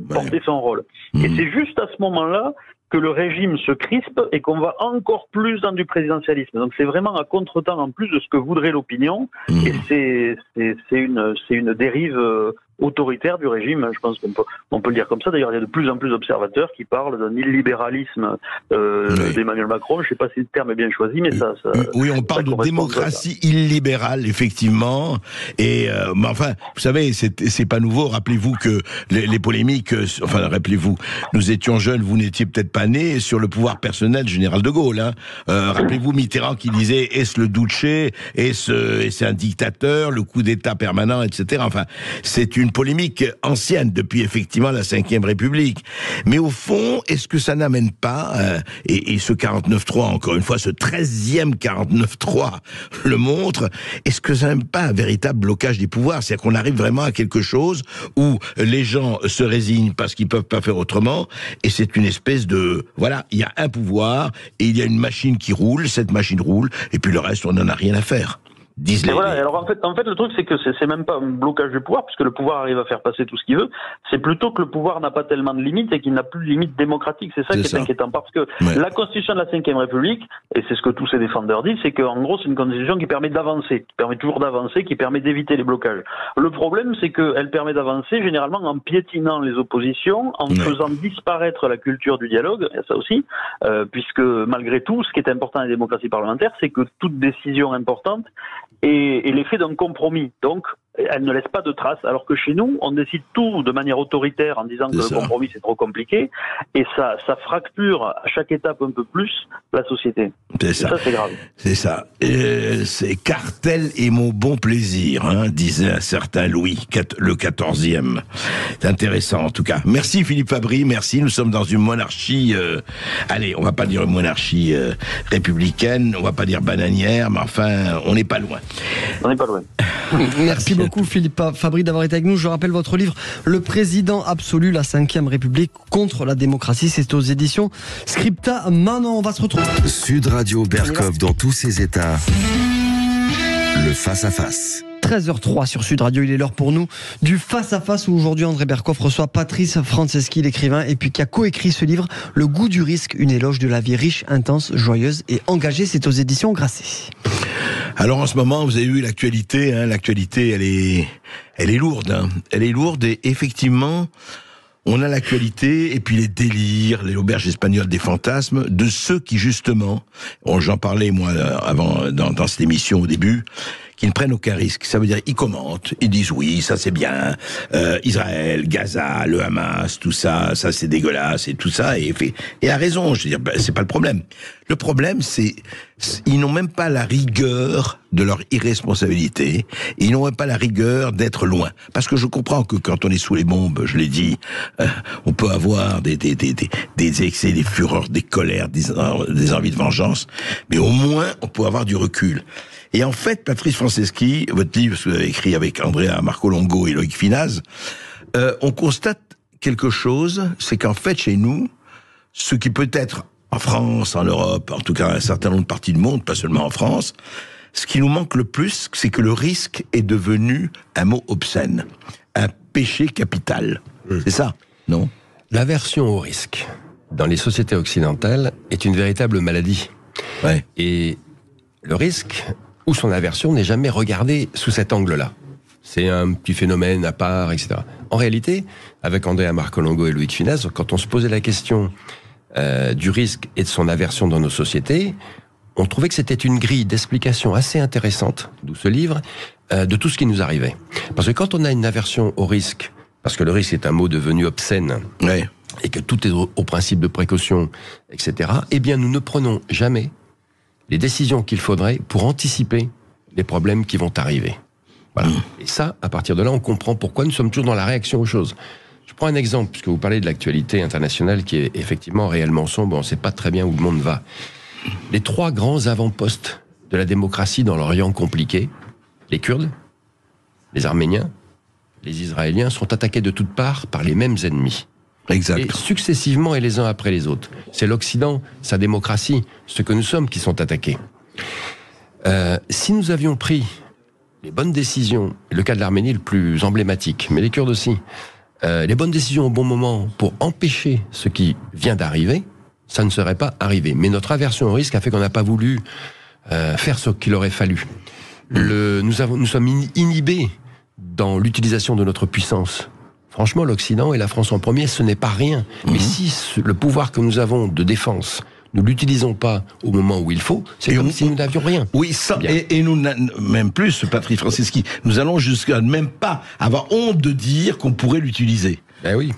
porter son rôle. Et c'est juste à ce moment-là que le régime se crispe et qu'on va encore plus dans du présidentialisme. Donc c'est vraiment à contre-temps en plus de ce que voudrait l'opinion, et c'est une dérive autoritaire du régime. Je pense qu'on peut le dire comme ça. D'ailleurs, il y a de plus en plus d'observateurs qui parlent d'un illibéralisme d'Emmanuel Macron. Je ne sais pas si le terme est bien choisi, mais ça oui, on parle de démocratie illibérale, effectivement. Et mais enfin, vous savez, c'est pas nouveau. Rappelez-vous que les polémiques, enfin, rappelez-vous, nous étions jeunes, vous n'étiez peut-être pas nés, sur le pouvoir personnel du général de Gaulle. Hein. Rappelez-vous Mitterrand qui disait est-ce le Duce, est-ce un dictateur, le coup d'État permanent, etc. Enfin, c'est une polémique ancienne depuis effectivement la Ve République. Mais au fond, est-ce que ça n'amène pas, et ce 49-3, encore une fois, ce 13e 49-3 le montre, est-ce que ça n'amène pas un véritable blocage des pouvoirs? C'est-à-dire qu'on arrive vraiment à quelque chose où les gens se résignent parce qu'ils peuvent pas faire autrement, et c'est une espèce de, voilà, il y a un pouvoir, et il y a une machine qui roule, cette machine roule, et puis le reste, on n'en a rien à faire. Et voilà. Alors en fait, le truc c'est que c'est même pas un blocage du pouvoir, puisque le pouvoir arrive à faire passer tout ce qu'il veut. C'est plutôt que le pouvoir n'a pas tellement de limites et qu'il n'a plus de limites démocratiques. C'est ça qui est inquiétant, parce que la Constitution de la Ve République, et c'est ce que tous ces défendeurs disent, c'est qu'en gros c'est une Constitution qui permet d'avancer, qui permet toujours d'avancer, qui permet d'éviter les blocages. Le problème c'est qu'elle permet d'avancer généralement en piétinant les oppositions, en faisant disparaître la culture du dialogue, et ça aussi, puisque malgré tout, ce qui est important dans la démocratie parlementaire, c'est que toute décision importante et l'effet d'un compromis. Donc, elle ne laisse pas de traces, alors que chez nous, on décide tout de manière autoritaire en disant que le compromis c'est trop compliqué, et ça fracture à chaque étape un peu plus la société. C'est ça. Ça, c'est grave. C'est ça. C'est cartel et mon bon plaisir, hein, disait un certain Louis, le 14e. C'est intéressant en tout cas. Merci Philippe Fabry, merci. Nous sommes dans une monarchie, allez, on va pas dire une monarchie républicaine, on va pas dire bananière, mais enfin, on n'est pas loin. On n'est pas loin. Merci beaucoup Philippe Fabry d'avoir été avec nous. Je rappelle votre livre Le Président Absolu, la Ve République contre la démocratie. C'est aux éditions Scripta. Maintenant, on va se retrouver. Sud Radio Berkov dans tous ses états. Le face-à-face. 13h03 sur Sud Radio, il est l'heure pour nous du face-à-face où aujourd'hui André Berkoff reçoit Patrice Franceschi, l'écrivain, et puis qui a coécrit ce livre, Le goût du risque, une éloge de la vie riche, intense, joyeuse et engagée. C'est aux éditions Grasset. Alors en ce moment, vous avez vu l'actualité, hein, l'actualité elle est lourde, hein. Elle est lourde et effectivement, on a l'actualité et puis les délires, les auberges espagnoles des fantasmes de ceux qui justement, j'en parlais moi avant dans cette émission au début, qui ne prennent aucun risque. Ça veut dire, ils commentent, ils disent oui, ça c'est bien, Israël, Gaza, le Hamas, tout ça, ça c'est dégueulasse et tout ça, et à raison, je veux dire, c'est pas le problème. Le problème, c'est ils n'ont même pas la rigueur de leur irresponsabilité, ils n'ont même pas la rigueur d'être loin. Parce que je comprends que quand on est sous les bombes, je l'ai dit, on peut avoir des excès, des fureurs, des colères, des envies de vengeance, mais au moins on peut avoir du recul. Et en fait, Patrice Franceschi, votre livre que vous avez écrit avec Andrea Marcolongo et Loïc Finaz, on constate quelque chose, c'est qu'en fait, chez nous, ce qui peut être en France, en Europe, en tout cas un certain nombre de parties du monde, pas seulement en France, ce qui nous manque le plus, c'est que le risque est devenu un mot obscène, un péché capital. C'est ça, non? L'aversion au risque, dans les sociétés occidentales, est une véritable maladie. Ouais. Et le risque ou son aversion n'est jamais regardé sous cet angle-là. C'est un petit phénomène à part, etc. En réalité, avec Andrea Marcolongo et Loïc Finaz, quand on se posait la question du risque et de son aversion dans nos sociétés, on trouvait que c'était une grille d'explication assez intéressante, d'où ce livre, de tout ce qui nous arrivait. Parce que quand on a une aversion au risque, parce que le risque est un mot devenu obscène, ouais, et que tout est au principe de précaution, etc., eh bien nous ne prenons jamais les décisions qu'il faudrait pour anticiper les problèmes qui vont arriver. Voilà. Et ça, à partir de là, on comprend pourquoi nous sommes toujours dans la réaction aux choses. Je prends un exemple, puisque vous parlez de l'actualité internationale qui est effectivement réellement sombre, on ne sait pas très bien où le monde va. Les 3 grands avant-postes de la démocratie dans l'Orient compliqué, les Kurdes, les Arméniens, les Israéliens, sont attaqués de toutes parts par les mêmes ennemis. Exact. Et successivement et les uns après les autres. C'est l'Occident, sa démocratie, ce que nous sommes qui sont attaqués. Si nous avions pris les bonnes décisions, le cas de l'Arménie le plus emblématique, mais les Kurdes aussi, les bonnes décisions au bon moment pour empêcher ce qui vient d'arriver, ça ne serait pas arrivé. Mais notre aversion au risque a fait qu'on n'a pas voulu faire ce qu'il aurait fallu. Nous sommes inhibés dans l'utilisation de notre puissance. Franchement, l'Occident et la France en premier, ce n'est pas rien. Mais si le pouvoir que nous avons de défense, nous l'utilisons pas au moment où il faut, c'est comme si nous n'avions rien. Oui, ça, et nous, même plus, Patrice Franceschi, nous allons jusqu'à même pas avoir honte de dire qu'on pourrait l'utiliser. Ben oui.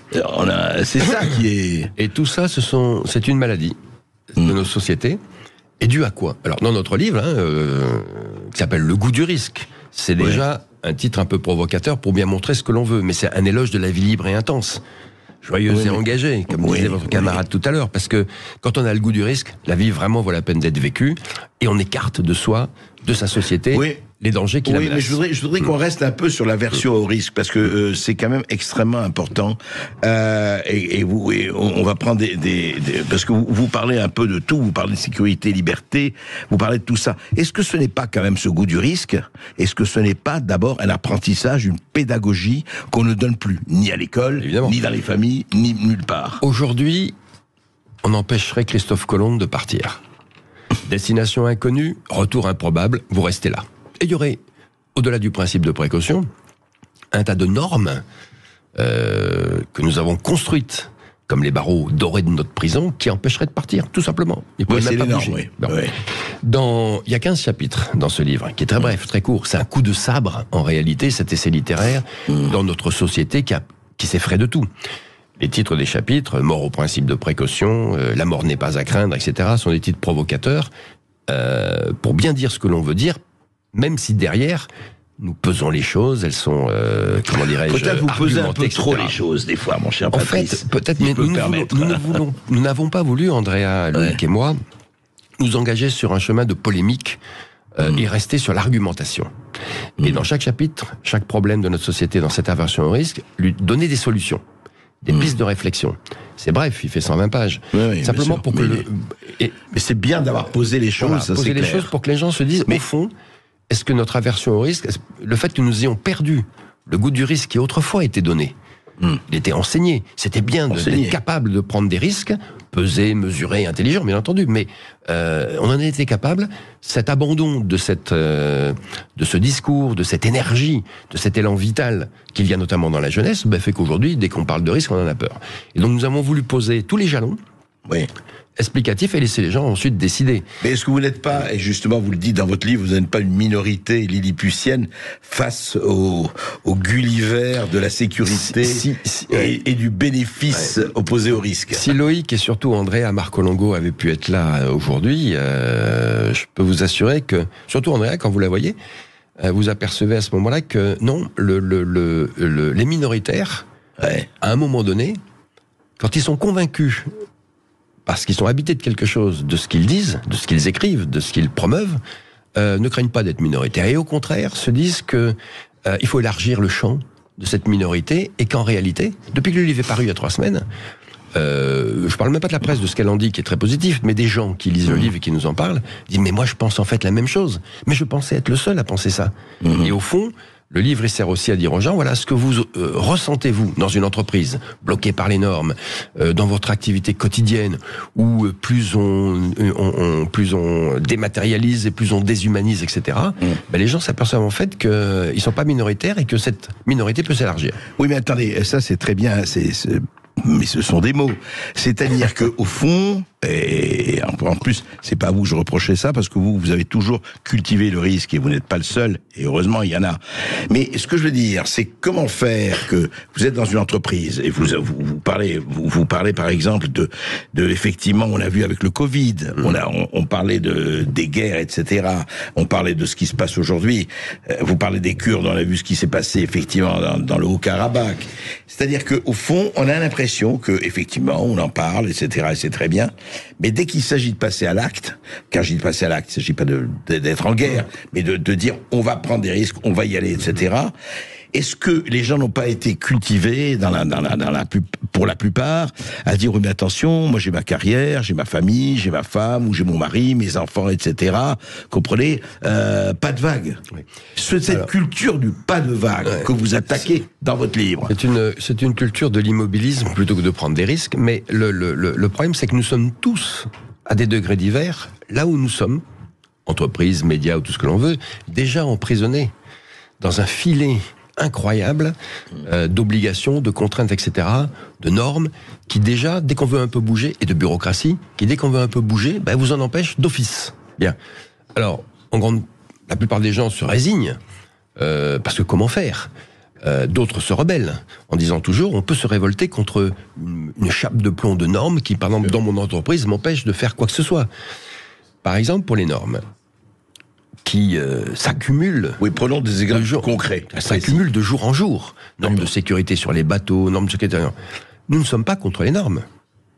C'est ça qui est... Et tout ça, c'est une maladie de nos sociétés. Et dû à quoi? Alors, dans notre livre, qui s'appelle Le goût du risque, c'est déjà un titre un peu provocateur pour bien montrer ce que l'on veut. Mais c'est un éloge de la vie libre et intense. Joyeuse et engagée, comme disait votre camarade tout à l'heure, parce que quand on a le goût du risque, la vie vraiment vaut la peine d'être vécue, et on écarte de soi, de sa société, les dangers qui la menacent. Mais je voudrais qu'on reste un peu sur l'aversion au risque, parce que c'est quand même extrêmement important. On va prendre parce que vous parlez un peu de tout, vous parlez de sécurité, liberté, vous parlez de tout ça. Est-ce que ce n'est pas quand même ce goût du risque? Est-ce que ce n'est pas d'abord un apprentissage, une pédagogie qu'on ne donne plus, ni à l'école, ni dans les familles, ni nulle part? Aujourd'hui, on empêcherait Christophe Colomb de partir. Destination inconnue, retour improbable, vous restez là. Et il y aurait, au-delà du principe de précaution, un tas de normes que nous avons construites, comme les barreaux dorés de notre prison, qui empêcheraient de partir, tout simplement. Ils ne pouvaient même pas bouger. Il y a 15 chapitres dans ce livre, qui est très bref, très court. C'est un coup de sabre, en réalité, cet essai littéraire, dans notre société qui s'effraie de tout. Les titres des chapitres, mort au principe de précaution, la mort n'est pas à craindre, etc., sont des titres provocateurs pour bien dire ce que l'on veut dire, même si derrière, nous pesons les choses, elles sont, comment dirais-je, peut-être vous pesez un peu trop etc. les choses, des fois, mon cher Patrice. En fait, peut-être, mais nous n'avons pas voulu, Andrea, Loïc et moi, nous engager sur un chemin de polémique et rester sur l'argumentation. Et dans chaque chapitre, chaque problème de notre société, dans cette aversion au risque, lui donner des solutions. Des pistes de réflexion. C'est bref, il fait 120 pages. Simplement pour que mais c'est bien d'avoir posé les choses, ça poser c'est les clair. choses pour que les gens se disent, au fond, est-ce que notre aversion au risque, le fait que nous ayons perdu le goût du risque qui autrefois était donné, il était enseigné, c'était bien d'être capable de prendre des risques, peser, mesurer, intelligent, bien entendu, mais on en était capable. Cet abandon de ce discours, de cette énergie, de cet élan vital qu'il y a notamment dans la jeunesse, fait qu'aujourd'hui, dès qu'on parle de risque, on en a peur. Et donc nous avons voulu poser tous les jalons explicatifs et laisser les gens ensuite décider. Mais est-ce que vous n'êtes pas, et justement vous le dites dans votre livre, vous n'êtes pas une minorité lilliputienne face au Gulliver de la sécurité et du bénéfice opposé au risque? Si Loïc et surtout Andrea Marcolongo avaient pu être là aujourd'hui, je peux vous assurer que, surtout Andrea, quand vous la voyez, vous apercevez à ce moment-là que non, les minoritaires, à un moment donné, quand ils sont convaincus, parce qu'ils sont habités de quelque chose, de ce qu'ils disent, de ce qu'ils écrivent, de ce qu'ils promeuvent, ne craignent pas d'être minoritaires. Et au contraire, se disent que il faut élargir le champ de cette minorité, et qu'en réalité, depuis que le livre est paru il y a 3 semaines, je parle même pas de la presse, de ce qu'elle en dit, qui est très positif, mais des gens qui lisent le livre et qui nous en parlent, disent, mais moi je pense en fait la même chose, mais je pensais être le seul à penser ça. Et au fond, le livre, il sert aussi à dire aux gens, voilà, ce que vous ressentez-vous dans une entreprise, bloquée par les normes, dans votre activité quotidienne, où plus on dématérialise et plus on déshumanise, etc., les gens s'aperçoivent en fait qu'ils sont pas minoritaires et que cette minorité peut s'élargir. Oui, mais attendez, ça c'est très bien, mais ce sont des mots. C'est-à-dire que au fond, et en plus, c'est pas à vous que je reprochais ça, parce que vous avez toujours cultivé le risque et vous n'êtes pas le seul, et heureusement il y en a. Mais ce que je veux dire, c'est comment faire que vous êtes dans une entreprise et vous parlez par exemple de effectivement, on a vu avec le Covid, on parlait des guerres, etc. On parlait de ce qui se passe aujourd'hui. Vous parlez des Kurdes, on a vu ce qui s'est passé effectivement dans le Haut-Karabakh. C'est-à-dire qu'au fond, on a l'impression que effectivement, on en parle, etc., et c'est très bien. Mais dès qu'il s'agit de passer à l'acte, car il ne s'agit pas d'être en guerre, mais de dire on va prendre des risques, on va y aller, etc. Est-ce que les gens n'ont pas été cultivés pour la plupart à dire oui mais attention, moi j'ai ma carrière, j'ai ma famille, j'ai ma femme ou j'ai mon mari, mes enfants, etc. Comprenez, pas de vague. Oui. Cette culture du pas de vague que vous attaquez dans votre livre. C'est une culture de l'immobilisme plutôt que de prendre des risques. Mais le problème c'est que nous sommes tous à des degrés divers là où nous sommes, entreprises, médias ou tout ce que l'on veut, déjà emprisonnés dans un filet incroyable d'obligations, de contraintes, etc., de normes, qui déjà, dès qu'on veut un peu bouger, et de bureaucratie, qui dès qu'on veut un peu bouger, vous en empêche d'office. Bien. Alors, la plupart des gens se résignent, parce que comment faire ? D'autres se rebellent, en disant toujours, on peut se révolter contre une chape de plomb de normes qui, par exemple, dans mon entreprise, m'empêche de faire quoi que ce soit. Par exemple, pour les normes, qui s'accumulent. Oui, prenons des exemples concrets. S'accumulent de jour en jour. Normes de sécurité sur les bateaux, normes de sécurité. Nous ne sommes pas contre les normes.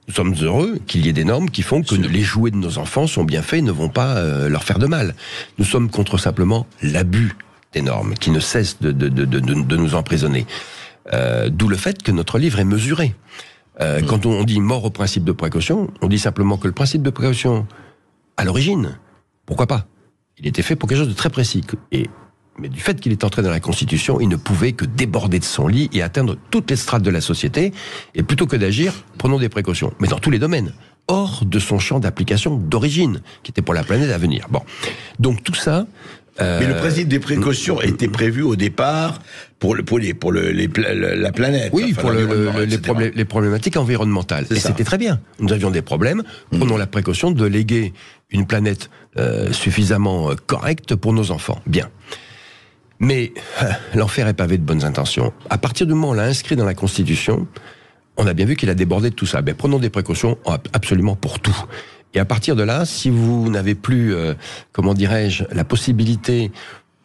Nous sommes heureux qu'il y ait des normes qui font que les jouets de nos enfants sont bien faits et ne vont pas leur faire de mal. Nous sommes contre simplement l'abus des normes, qui ne cessent de nous emprisonner. D'où le fait que notre livre est mesuré. Quand on dit mort au principe de précaution, on dit simplement que le principe de précaution, à l'origine, pourquoi pas ? Il était fait pour quelque chose de très précis. Mais du fait qu'il est entré dans la Constitution, il ne pouvait que déborder de son lit et atteindre toutes les strates de la société. Et plutôt que d'agir, prenons des précautions. Mais dans tous les domaines. Hors de son champ d'application d'origine, qui était pour la planète à venir. Bon. Donc tout ça... Mais le principe des précautions était prévu au départ pour la planète. Oui, pour les problématiques environnementales. Et c'était très bien. Nous avions des problèmes. Prenons la précaution de léguer une planète suffisamment correcte pour nos enfants. Bien. Mais l'enfer est pavé de bonnes intentions. À partir du moment où on l'a inscrit dans la Constitution, on a bien vu qu'il a débordé de tout ça. Prenons des précautions absolument pour tout. Et à partir de là, si vous n'avez plus, la possibilité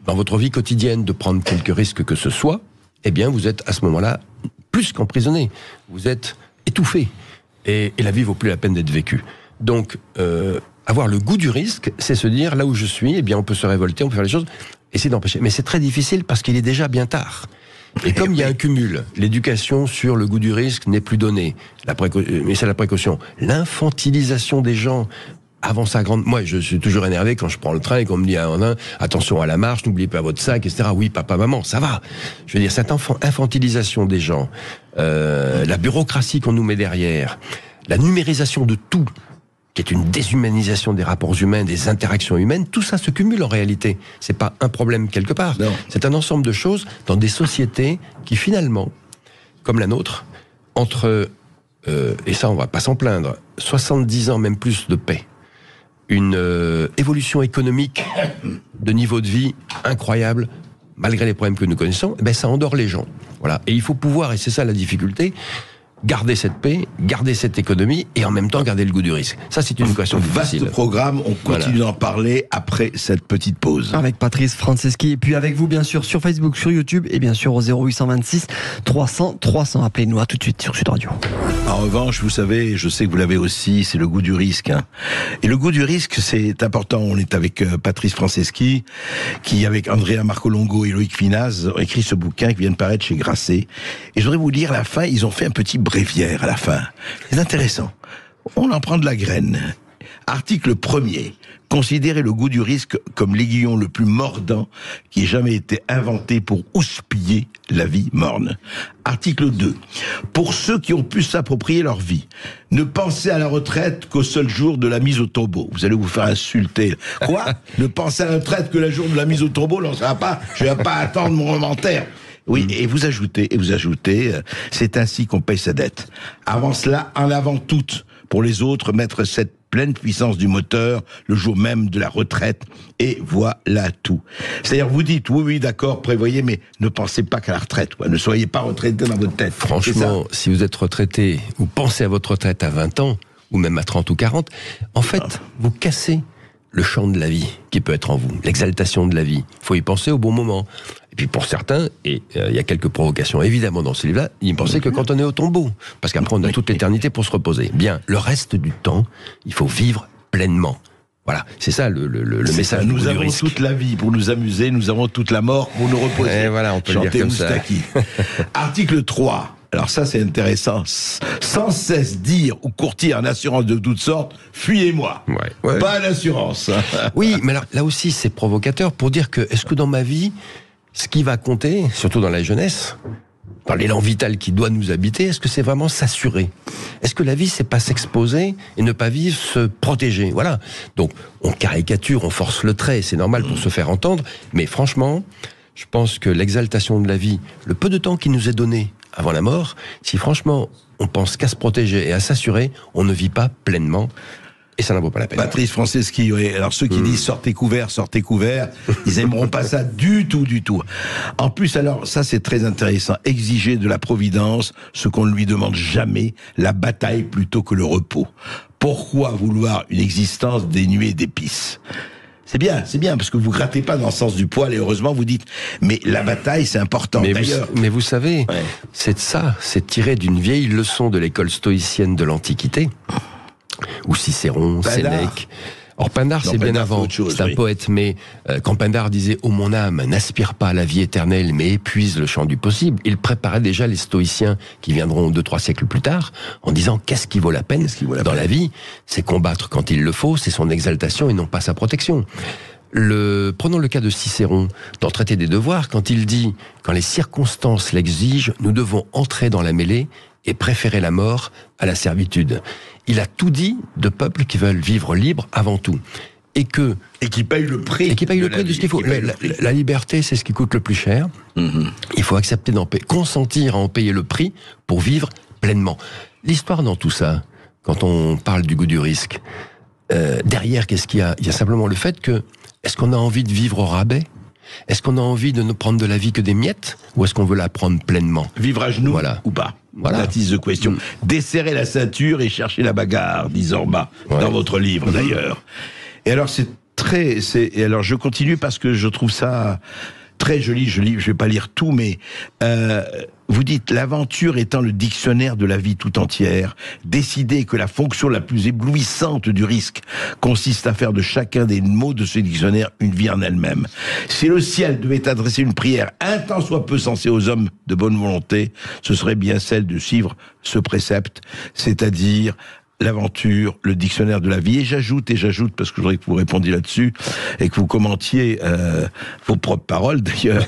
dans votre vie quotidienne de prendre quelques risques que ce soit, eh bien, vous êtes à ce moment-là plus qu'emprisonné. Vous êtes étouffé. Et la vie vaut plus la peine d'être vécue. Donc, avoir le goût du risque, c'est se dire, là où je suis, eh bien, on peut se révolter, on peut faire les choses, essayer d'empêcher. Mais c'est très difficile parce qu'il est déjà bien tard. Et comme il y a un cumul, l'éducation sur le goût du risque n'est plus donnée, mais c'est la précaution. L'infantilisation des gens avant sa grande... Moi, je suis toujours énervé quand je prends le train et qu'on me dit attention à la marche, n'oubliez pas votre sac, etc. Oui, papa, maman, ça va. Je veux dire, cette infantilisation des gens, la bureaucratie qu'on nous met derrière, la numérisation de tout, qui est une déshumanisation des rapports humains, des interactions humaines, tout ça se cumule en réalité. C'est pas un problème quelque part. Non. C'est un ensemble de choses dans des sociétés qui finalement, comme la nôtre, entre, et ça on va pas s'en plaindre, 70 ans, même plus de paix, une évolution économique de niveau de vie incroyable, malgré les problèmes que nous connaissons, ça endort les gens. Voilà. Et il faut pouvoir, et c'est ça la difficulté, garder cette paix, garder cette économie et en même temps garder le goût du risque. Ça, c'est une équation difficile. Vaste programme, on continue d'en parler après cette petite pause. Avec Patrice Franceschi et puis avec vous, bien sûr, sur Facebook, sur YouTube et bien sûr au 0826 300 300. Appelez-nous à tout de suite sur Sud Radio. En revanche, vous savez, je sais que vous l'avez aussi, c'est le goût du risque. Et le goût du risque, c'est important. On est avec Patrice Franceschi, qui, avec Andrea Marcolongo et Loïc Finaz, ont écrit ce bouquin qui vient de paraître chez Grasset. Et je voudrais vous lire la fin, ils ont fait un petit bréviaire à la fin. C'est intéressant. On en prend de la graine. Article 1er. Considérer le goût du risque comme l'aiguillon le plus mordant qui ait jamais été inventé pour houspiller la vie morne. Article 2. Pour ceux qui ont pu s'approprier leur vie, ne pensez à la retraite qu'au seul jour de la mise au tombeau. Vous allez vous faire insulter. Quoi? Ne pensez à la retraite que le jour de la mise au tombeau? Non, ça va pas. Je vais pas attendre mon inventaire. Oui, et vous ajoutez, c'est ainsi qu'on paye sa dette. Avant cela, en avant toute, pour les autres, mettre cette pleine puissance du moteur le jour même de la retraite, et voilà tout. C'est-à-dire, vous dites, oui, d'accord, prévoyez, mais ne pensez pas qu'à la retraite, quoi. Ne soyez pas retraité dans votre tête. Franchement, si vous êtes retraité, ou pensez à votre retraite à 20 ans, ou même à 30 ou 40, en fait, vous cassez le champ de la vie qui peut être en vous, l'exaltation de la vie. Il faut y penser au bon moment. Et puis pour certains, et il y a quelques provocations évidemment dans ce livre-là, ils pensaient que quand on est au tombeau, parce qu'après on a toute l'éternité pour se reposer. Bien, le reste du temps, il faut vivre pleinement. Voilà, c'est ça le message. Nous avons toute la vie pour nous amuser, nous avons toute la mort pour nous reposer. Et voilà, on peut le dire comme Moustaki. Article 3. Alors ça c'est intéressant. Sans cesse dire ou courtier en assurance de toutes sortes, fuyez-moi. Ouais. Pas d'assurance. Oui, mais alors, là aussi c'est provocateur pour dire que est-ce que dans ma vie, ce qui va compter, surtout dans la jeunesse, dans l'élan vital qui doit nous habiter, est-ce que c'est vraiment s'assurer? Est-ce que la vie, c'est pas s'exposer et ne pas vivre, se protéger? Voilà. Donc, on caricature, on force le trait, c'est normal pour se faire entendre, mais franchement, je pense que l'exaltation de la vie, le peu de temps qui nous est donné avant la mort, si franchement, on pense qu'à se protéger et à s'assurer, on ne vit pas pleinement. Et ça n'en vaut pas la peine. Patrice Franceschi, oui. Alors ceux qui disent sortez couvert, ils aimeront pas ça du tout. En plus, alors, ça c'est très intéressant, exiger de la providence ce qu'on ne lui demande jamais, la bataille plutôt que le repos. Pourquoi vouloir une existence dénuée d'épices ? C'est bien, parce que vous grattez pas dans le sens du poil, et heureusement vous dites, mais la bataille c'est important, d'ailleurs. Mais vous savez, c'est tiré d'une vieille leçon de l'école stoïcienne de l'Antiquité, ou Cicéron, Sénèque. Or Pindare, c'est bien avant, c'est un poète, mais quand Pindare disait « Oh mon âme, n'aspire pas à la vie éternelle, mais épuise le champ du possible », il préparait déjà les stoïciens qui viendront 2-3 siècles plus tard, en disant « Qu'est-ce qui vaut la peine dans la vie ? C'est combattre quand il le faut, c'est son exaltation et non pas sa protection ». Prenons le cas de Cicéron, dans le traité des devoirs, quand il dit « Quand les circonstances l'exigent, nous devons entrer dans la mêlée et préférer la mort à la servitude ». Il a tout dit de peuples qui veulent vivre libres avant tout. Et qui payent le prix. Et qui payent le prix de ce qu'il faut. La liberté, c'est ce qui coûte le plus cher. Il faut accepter consentir à en payer le prix pour vivre pleinement. L'histoire dans tout ça, quand on parle du goût du risque, derrière, qu'est-ce qu'il y a ? Il y a simplement le fait que, est-ce qu'on a envie de vivre au rabais ? Est-ce qu'on a envie de ne prendre de la vie que des miettes ? Ou est-ce qu'on veut la prendre pleinement ? Vivre à genoux ou pas ? That is the question. Desserrer la ceinture et chercher la bagarre, dit Zorba, dans votre livre d'ailleurs. Et alors alors je continue parce que je trouve ça très joli, je vais pas lire tout, mais vous dites, l'aventure étant le dictionnaire de la vie tout entière, décidez que la fonction la plus éblouissante du risque consiste à faire de chacun des mots de ce dictionnaire une vie en elle-même. Si le ciel devait adresser une prière un tant soit peu sensée aux hommes de bonne volonté, ce serait bien celle de suivre ce précepte, c'est-à-dire l'aventure, le dictionnaire de la vie. Et j'ajoute, parce que je voudrais que vous répondiez là-dessus, et que vous commentiez vos propres paroles d'ailleurs,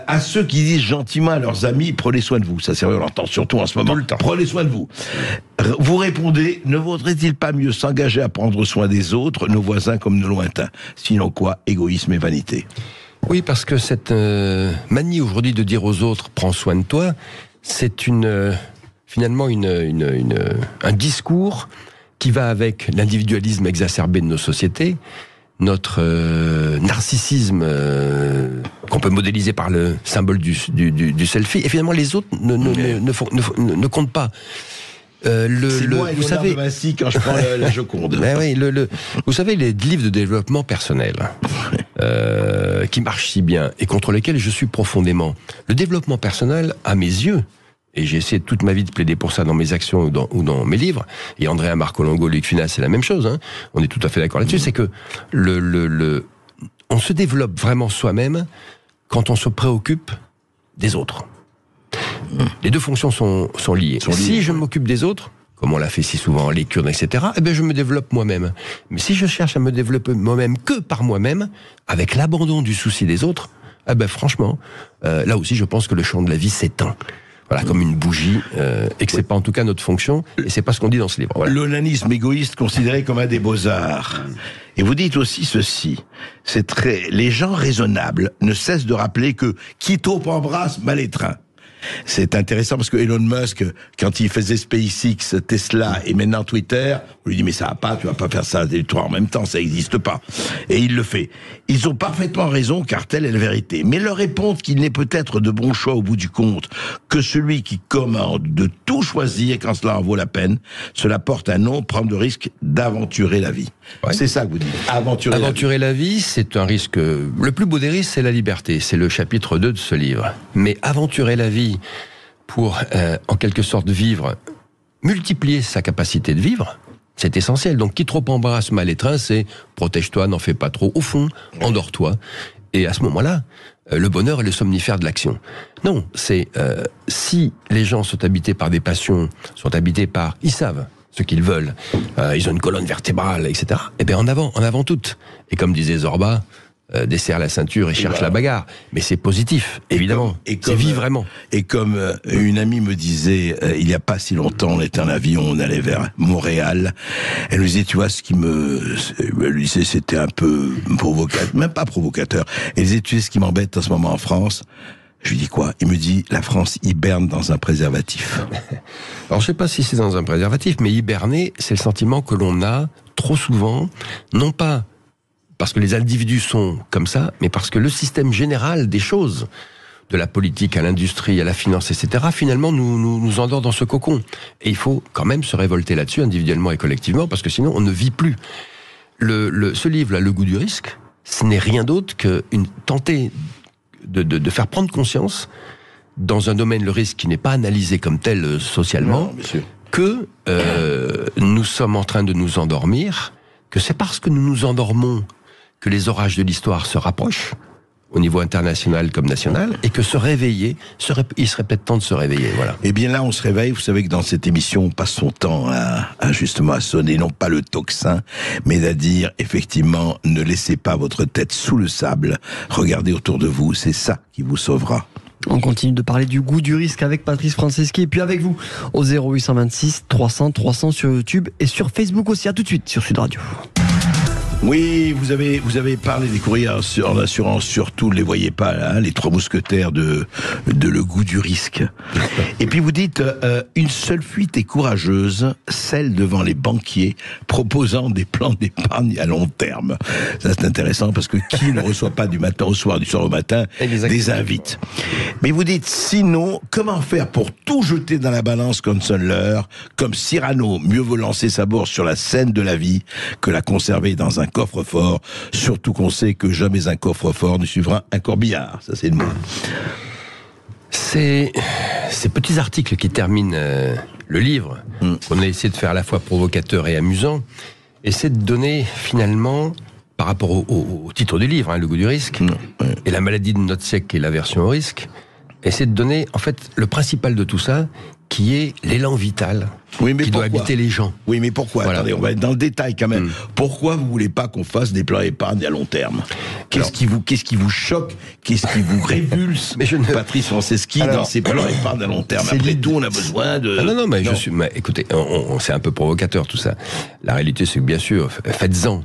à ceux qui disent gentiment à leurs amis, prenez soin de vous. Ça c'est vrai, on l'entend surtout en ce moment. Prenez soin de vous. Vous répondez, ne vaudrait-il pas mieux s'engager à prendre soin des autres, nos voisins comme nos lointains ? Sinon quoi ? Égoïsme et vanité. Oui, parce que cette manie aujourd'hui de dire aux autres, prends soin de toi, c'est finalement un discours qui va avec l'individualisme exacerbé de nos sociétés, notre narcissisme qu'on peut modéliser par le symbole du selfie, et finalement les autres ne comptent pas. Vous savez, de Vinci quand je prends la Joconde. Oui, vous savez, les livres de développement personnel qui marchent si bien et contre lesquels je suis profondément. Le développement personnel, à mes yeux, et j'ai essayé toute ma vie de plaider pour ça dans mes actions ou dans mes livres, et Andrea Marcolongo, Luc Finas, c'est la même chose, hein, on est tout à fait d'accord là-dessus, c'est que on se développe vraiment soi-même quand on se préoccupe des autres. Les deux fonctions sont liées. Si je m'occupe des autres, comme on l'a fait si souvent, les Kurdes, etc., eh bien je me développe moi-même. Mais si je cherche à me développer moi-même que par moi-même, avec l'abandon du souci des autres, eh ben franchement, là aussi je pense que le champ de la vie s'éteint. Voilà, comme une bougie, et que c'est pas en tout cas notre fonction, et c'est pas ce qu'on dit dans ce livre. Voilà. L'onanisme égoïste considéré comme un des beaux-arts. Et vous dites aussi ceci, les gens raisonnables ne cessent de rappeler que qui trop embrasse mal étreint. C'est intéressant parce que Elon Musk, quand il faisait SpaceX, Tesla et maintenant Twitter, on lui dit mais ça va pas, tu vas pas faire ça toi en même temps, ça n'existe pas. Et il le fait. Ils ont parfaitement raison car telle est la vérité. Mais leur répondre qu'il n'est peut-être de bon choix au bout du compte que celui qui commande de tout choisir quand cela en vaut la peine, cela porte un nom, prendre le risque d'aventurer la vie. Ouais. C'est ça que vous dites. Aventurer la vie, c'est un risque. Le plus beau des risques, c'est la liberté. C'est le chapitre 2 de ce livre. Mais aventurer la vie pour, en quelque sorte, vivre, multiplier sa capacité de vivre, c'est essentiel. Donc, qui trop embrasse mal étreint, c'est protège-toi, n'en fais pas trop. Au fond, endors-toi. Et à ce moment-là, le bonheur est le somnifère de l'action. Non, c'est si les gens sont habités par des passions, sont habités par, ils savent ce qu'ils veulent, ils ont une colonne vertébrale, etc. Eh bien, en avant toutes. Et comme disait Zorba, desserre la ceinture et cherche la bagarre. Mais c'est positif, évidemment. C'est vivre vraiment. Et comme une amie me disait, il n'y a pas si longtemps, on était en avion, on allait vers Montréal. Elle me disait, tu vois, elle lui disait, c'était un peu provocateur, même pas provocateur. Elle disait, tu sais ce qui m'embête en ce moment en France? Je lui dis quoi? Il me dit, la France hiberne dans un préservatif. Alors je sais pas si c'est dans un préservatif, mais hiberner, c'est le sentiment que l'on a trop souvent, non pas parce que les individus sont comme ça, mais parce que le système général des choses, de la politique à l'industrie, à la finance, etc., finalement nous endort dans ce cocon. Et il faut quand même se révolter là-dessus, individuellement et collectivement, parce que sinon on ne vit plus. Ce livre-là, Le goût du risque, ce n'est rien d'autre qu'une tentée de faire prendre conscience, dans un domaine, le risque qui n'est pas analysé comme tel socialement, que nous sommes en train de nous endormir, que c'est parce que nous nous endormons que les orages de l'histoire se rapprochent, au niveau international comme national, et que se réveiller, il serait peut-être temps de se réveiller, voilà. Et bien là, on se réveille. Vous savez que dans cette émission, on passe son temps justement à sonner, non pas le tocsin, mais à dire, effectivement, ne laissez pas votre tête sous le sable. Regardez autour de vous, c'est ça qui vous sauvera. On continue de parler du goût du risque avec Patrice Franceschi et puis avec vous au 0826 300 300 sur YouTube et sur Facebook aussi. À tout de suite sur Sud Radio. Oui, vous avez parlé des courriers en assurance, surtout, ne les voyez pas là, hein, les trois mousquetaires de Le goût du risque. Et puis vous dites, une seule fuite est courageuse, celle devant les banquiers proposant des plans d'épargne à long terme. Ça c'est intéressant parce que qui ne reçoit pas du matin au soir, du soir au matin, des invites. Mais vous dites, sinon, comment faire pour tout jeter dans la balance comme Sandler, comme Cyrano, mieux vaut lancer sa bourse sur la scène de la vie que la conserver dans un coffre-fort, surtout qu'on sait que jamais un coffre-fort ne suivra un corbillard. Ça, c'est le mot. Ces petits articles qui terminent le livre, qu'on a essayé de faire à la fois provocateur et amusant, essaient de donner finalement, par rapport au titre du livre, Le goût du risque, et la maladie de notre siècle et l'aversion au risque, essaient de donner en fait le principal de tout ça, qui est l'élan vital qui doit habiter les gens. Oui, mais pourquoi? Voilà. Attendez, on va être dans le détail quand même. Pourquoi vous voulez pas qu'on fasse des plans épargne à long terme? Qu'est-ce qui vous choque? Qu'est-ce qui vous révulse, Patrice Franceschi, dans ces plans épargne à long terme? Après tout, on a besoin de... Mais écoutez, c'est un peu provocateur tout ça. La réalité, c'est que bien sûr, faites-en,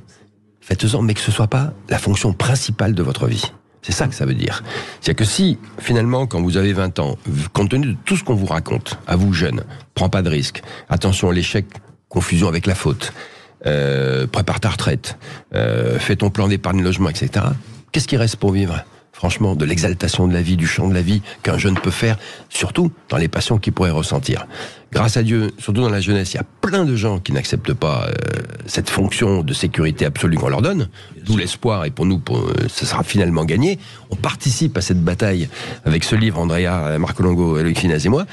mais que ce soit pas la fonction principale de votre vie. C'est ça que ça veut dire. C'est que si, finalement, quand vous avez 20 ans, compte tenu de tout ce qu'on vous raconte, à vous jeunes, prends pas de risques, attention à l'échec, confusion avec la faute, prépare ta retraite, fais ton plan d'épargne logement, etc. Qu'est-ce qui reste pour vivre ? Franchement, de l'exaltation de la vie, du chant de la vie qu'un jeune peut faire, surtout dans les passions qu'il pourrait ressentir. Grâce à Dieu, surtout dans la jeunesse, il y a plein de gens qui n'acceptent pas cette fonction de sécurité absolue qu'on leur donne, d'où l'espoir, et pour nous, ça sera finalement gagné. On participe à cette bataille avec ce livre, Andrea Marcolongo, Loïc Finaz et moi,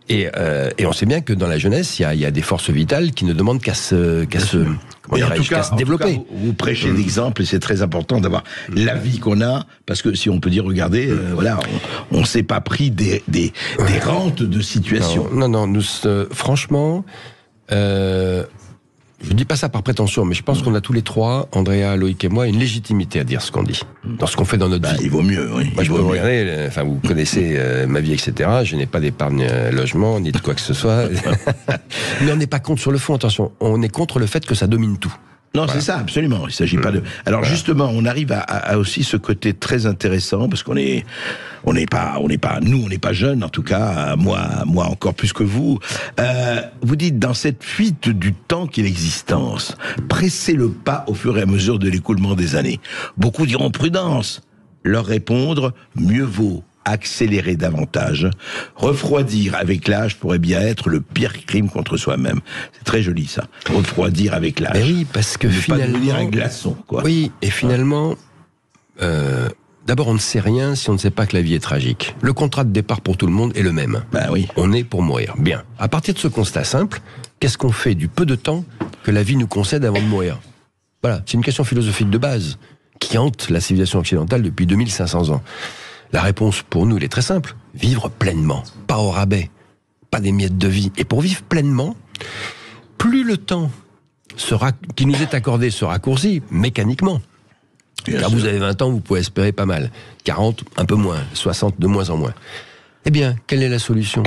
et on sait bien que dans la jeunesse, il y a des forces vitales qui ne demandent qu'à se développer. Vous prêchez l'exemple, et c'est très important d'avoir la vie qu'on a, parce que si on peut dire, regardez, on ne s'est pas pris des rentes de situation. Non, nous, franchement, je dis pas ça par prétention, mais je pense qu'on a tous les trois, Andrea, Loïc et moi, une légitimité à dire ce qu'on dit, dans ce qu'on fait dans notre vie. Il vaut mieux, oui. Moi, je peux regarder, vous connaissez ma vie, etc. Je n'ai pas d'épargne logement, ni de quoi que ce soit. Mais on n'est pas contre sur le fond, attention. On est contre le fait que ça domine tout. Non, Voilà. c'est ça, absolument. Il ne s'agit pas de. Alors justement, on arrive à aussi ce côté très intéressant parce qu'on n'est pas jeunes, en tout cas, moi encore plus que vous. Vous dites dans cette fuite du temps qu'est l'existence, pressez le pas au fur et à mesure de l'écoulement des années. Beaucoup diront prudence. Leur répondre, mieux vaut accélérer davantage. Refroidir avec l'âge pourrait bien être le pire crime contre soi-même. C'est très joli ça. Refroidir avec l'âge. Mais oui, parce que ne finalement, pas devenir un glaçon, quoi. Oui, et finalement, d'abord on ne sait rien si on ne sait pas que la vie est tragique. Le contrat de départ pour tout le monde est le même. Ben oui. On est pour mourir. Bien. À partir de ce constat simple, qu'est-ce qu'on fait du peu de temps que la vie nous concède avant de mourir? Voilà, c'est une question philosophique de base qui hante la civilisation occidentale depuis 2500 ans. La réponse pour nous, elle est très simple. Vivre pleinement, pas au rabais, pas des miettes de vie. Et pour vivre pleinement, plus le temps qui nous est accordé se raccourcit mécaniquement. Car vous avez 20 ans, vous pouvez espérer pas mal. 40, un peu moins. 60, de moins en moins. Eh bien, quelle est la solution?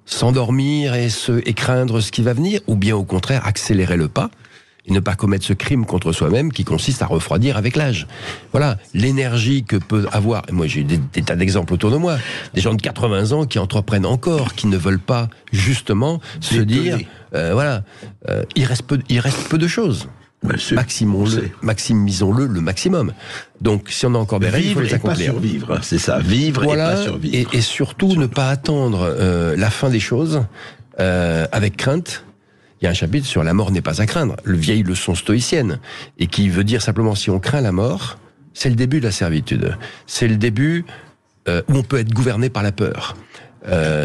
S'endormir et craindre ce qui va venir? Ou bien au contraire, accélérer le pas et ne pas commettre ce crime contre soi-même qui consiste à refroidir avec l'âge. Voilà, l'énergie que peut avoir... Moi, j'ai des tas d'exemples autour de moi. Des gens de 80 ans qui entreprennent encore, qui ne veulent pas, justement, se dire... il reste peu de choses. Maximisons-le le maximum. Donc, si on a encore des règles, il faut les accomplir. Vivre et pas survivre, c'est ça. Vivre et pas survivre. Et surtout, ne pas attendre la fin des choses avec crainte. Il y a un chapitre sur la mort n'est pas à craindre, le vieille leçon stoïcienne, et qui veut dire simplement si on craint la mort, c'est le début de la servitude. C'est le début où on peut être gouverné par la peur.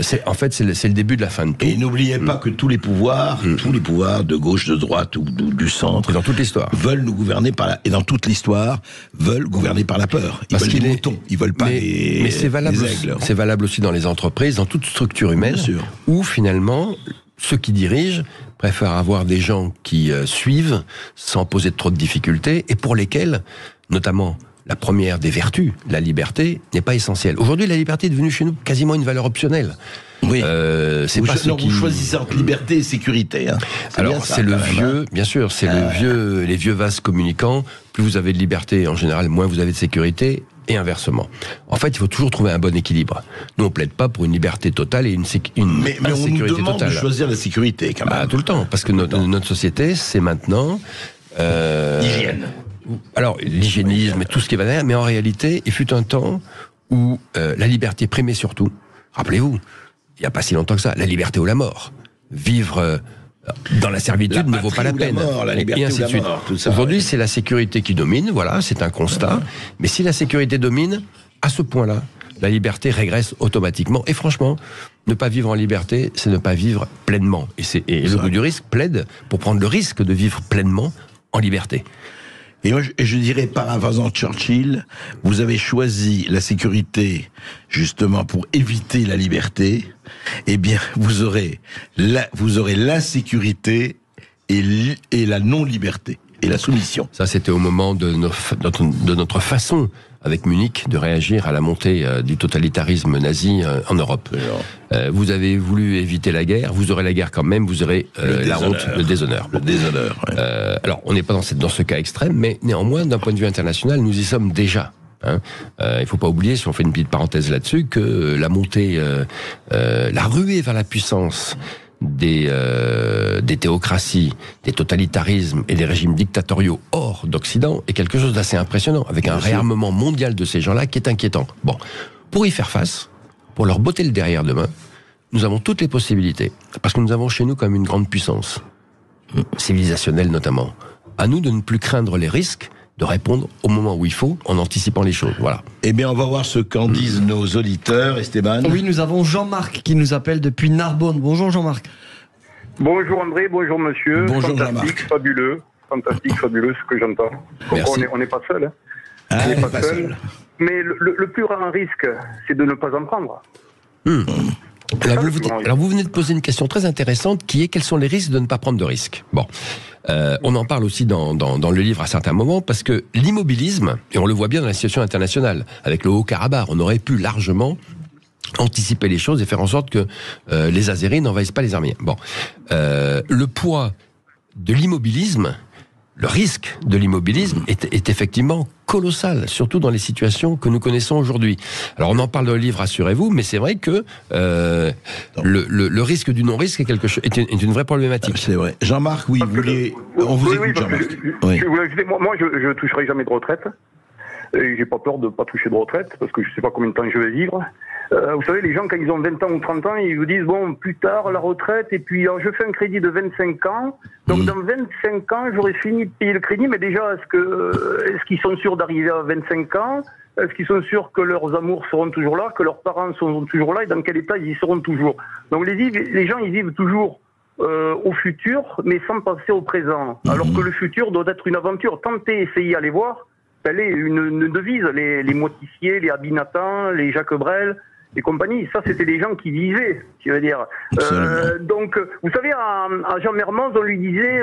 C'est le début de la fin de tout. Et n'oubliez pas que tous les pouvoirs de gauche, de droite ou du centre, et dans toute l'histoire, veulent nous gouverner et dans toute l'histoire veulent gouverner par la peur. Ils veulent des moutons, ils veulent pas mais c'est valable. des aigles. C'est valable aussi dans les entreprises, dans toute structure humaine, où finalement ceux qui dirigent préfèrent avoir des gens qui suivent sans poser trop de difficultés et pour lesquels, notamment, la première des vertus, la liberté, n'est pas essentielle. Aujourd'hui, la liberté est devenue chez nous quasiment une valeur optionnelle. Oui. Vous choisissez entre liberté et sécurité. Hein. Alors, c'est le vieux, bien sûr, c'est les vieux vases communicants. Plus vous avez de liberté, en général, moins vous avez de sécurité. Et inversement. En fait, il faut toujours trouver un bon équilibre. Nous, on plaide pas pour une liberté totale et une mais on nous demande totale. De choisir la sécurité, quand même. Tout le temps, parce que notre société, c'est maintenant... L'hygiène. Alors, l'hygiénisme et tout ce qui va derrière, mais en réalité, il fut un temps où la liberté primait surtout. Rappelez-vous, il n'y a pas si longtemps que ça, la liberté ou la mort. Vivre... dans la servitude ne vaut pas la peine. Et ainsi de suite. Aujourd'hui, c'est la sécurité qui domine, voilà, c'est un constat. Mais si la sécurité domine, à ce point-là, la liberté régresse automatiquement. Et franchement, ne pas vivre en liberté, c'est ne pas vivre pleinement. Et le goût du risque plaide pour prendre le risque de vivre pleinement en liberté. Et moi, je dirais, paraphrasant Churchill, vous avez choisi la sécurité, justement, pour éviter la liberté. Eh bien, vous aurez l'insécurité et la non-liberté, et la soumission. Ça, c'était au moment de notre façon, avec Munich, de réagir à la montée du totalitarisme nazi en Europe. Vous avez voulu éviter la guerre, vous aurez la guerre quand même, vous aurez la honte, le déshonneur. Le déshonneur, ouais. Alors, on n'est pas dans ce cas extrême, mais néanmoins, d'un point de vue international, nous y sommes déjà. Il faut pas oublier, si on fait une petite parenthèse là-dessus, que la montée, la ruée vers la puissance des théocraties, des totalitarismes et des régimes dictatoriaux hors d'Occident est quelque chose d'assez impressionnant, avec un réarmement mondial de ces gens-là qui est inquiétant. Bon, pour y faire face, pour leur botter le derrière demain, nous avons toutes les possibilités, parce que nous avons chez nous quand même une grande puissance, civilisationnelle notamment. À nous de ne plus craindre les risques, de répondre au moment où il faut, en anticipant les choses. Voilà. Eh bien, on va voir ce qu'en disent nos auditeurs, Esteban. Oui, nous avons Jean-Marc qui nous appelle depuis Narbonne. Bonjour Jean-Marc. Bonjour André, bonjour monsieur. Bonjour Fantastique, fabuleux. Fantastique, fabuleux ce que j'entends. On n'est pas seul. Hein. On n'est pas seul. Mais le plus grand risque, c'est de ne pas en prendre. Alors vous venez de poser une question très intéressante qui est quels sont les risques de ne pas prendre de risques. Bon, on en parle aussi dans le livre à certains moments parce que l'immobilisme, et on le voit bien dans la situation internationale, avec le Haut-Karabakh, on aurait pu largement anticiper les choses et faire en sorte que les Azéris n'envahissent pas les Arméniens. Bon, le poids de l'immobilisme, le risque de l'immobilisme est effectivement colossal, surtout dans les situations que nous connaissons aujourd'hui. Alors on en parle dans le livre, rassurez-vous, mais c'est vrai que le risque du non-risque est une vraie problématique. C'est vrai. Jean-Marc, oui, vous vouliez... On vous écoute, Jean-Marc. Moi, je toucherai jamais de retraite. Et j'ai pas peur de pas toucher de retraite, parce que je sais pas combien de temps je vais vivre. Vous savez, les gens, quand ils ont 20 ans ou 30 ans, ils vous disent, bon, plus tard, la retraite, et puis alors, je fais un crédit de 25 ans, donc dans 25 ans, j'aurai fini de payer le crédit, mais déjà, est-ce qu'ils sont sûrs d'arriver à 25 ans? Est-ce qu'ils sont sûrs que leurs amours seront toujours là, que leurs parents seront toujours là, et dans quel état ils y seront toujours? Donc les gens, ils vivent toujours au futur, mais sans penser au présent, alors que le futur doit être une aventure. Tentez, essayez, allez voir. Elle est une devise, les Moitissier, les Abinatan, les Jacques Brel et compagnie. Ça, c'était les gens qui vivaient, je veux dire. Donc, vous savez, à Jean Mermoz, on lui disait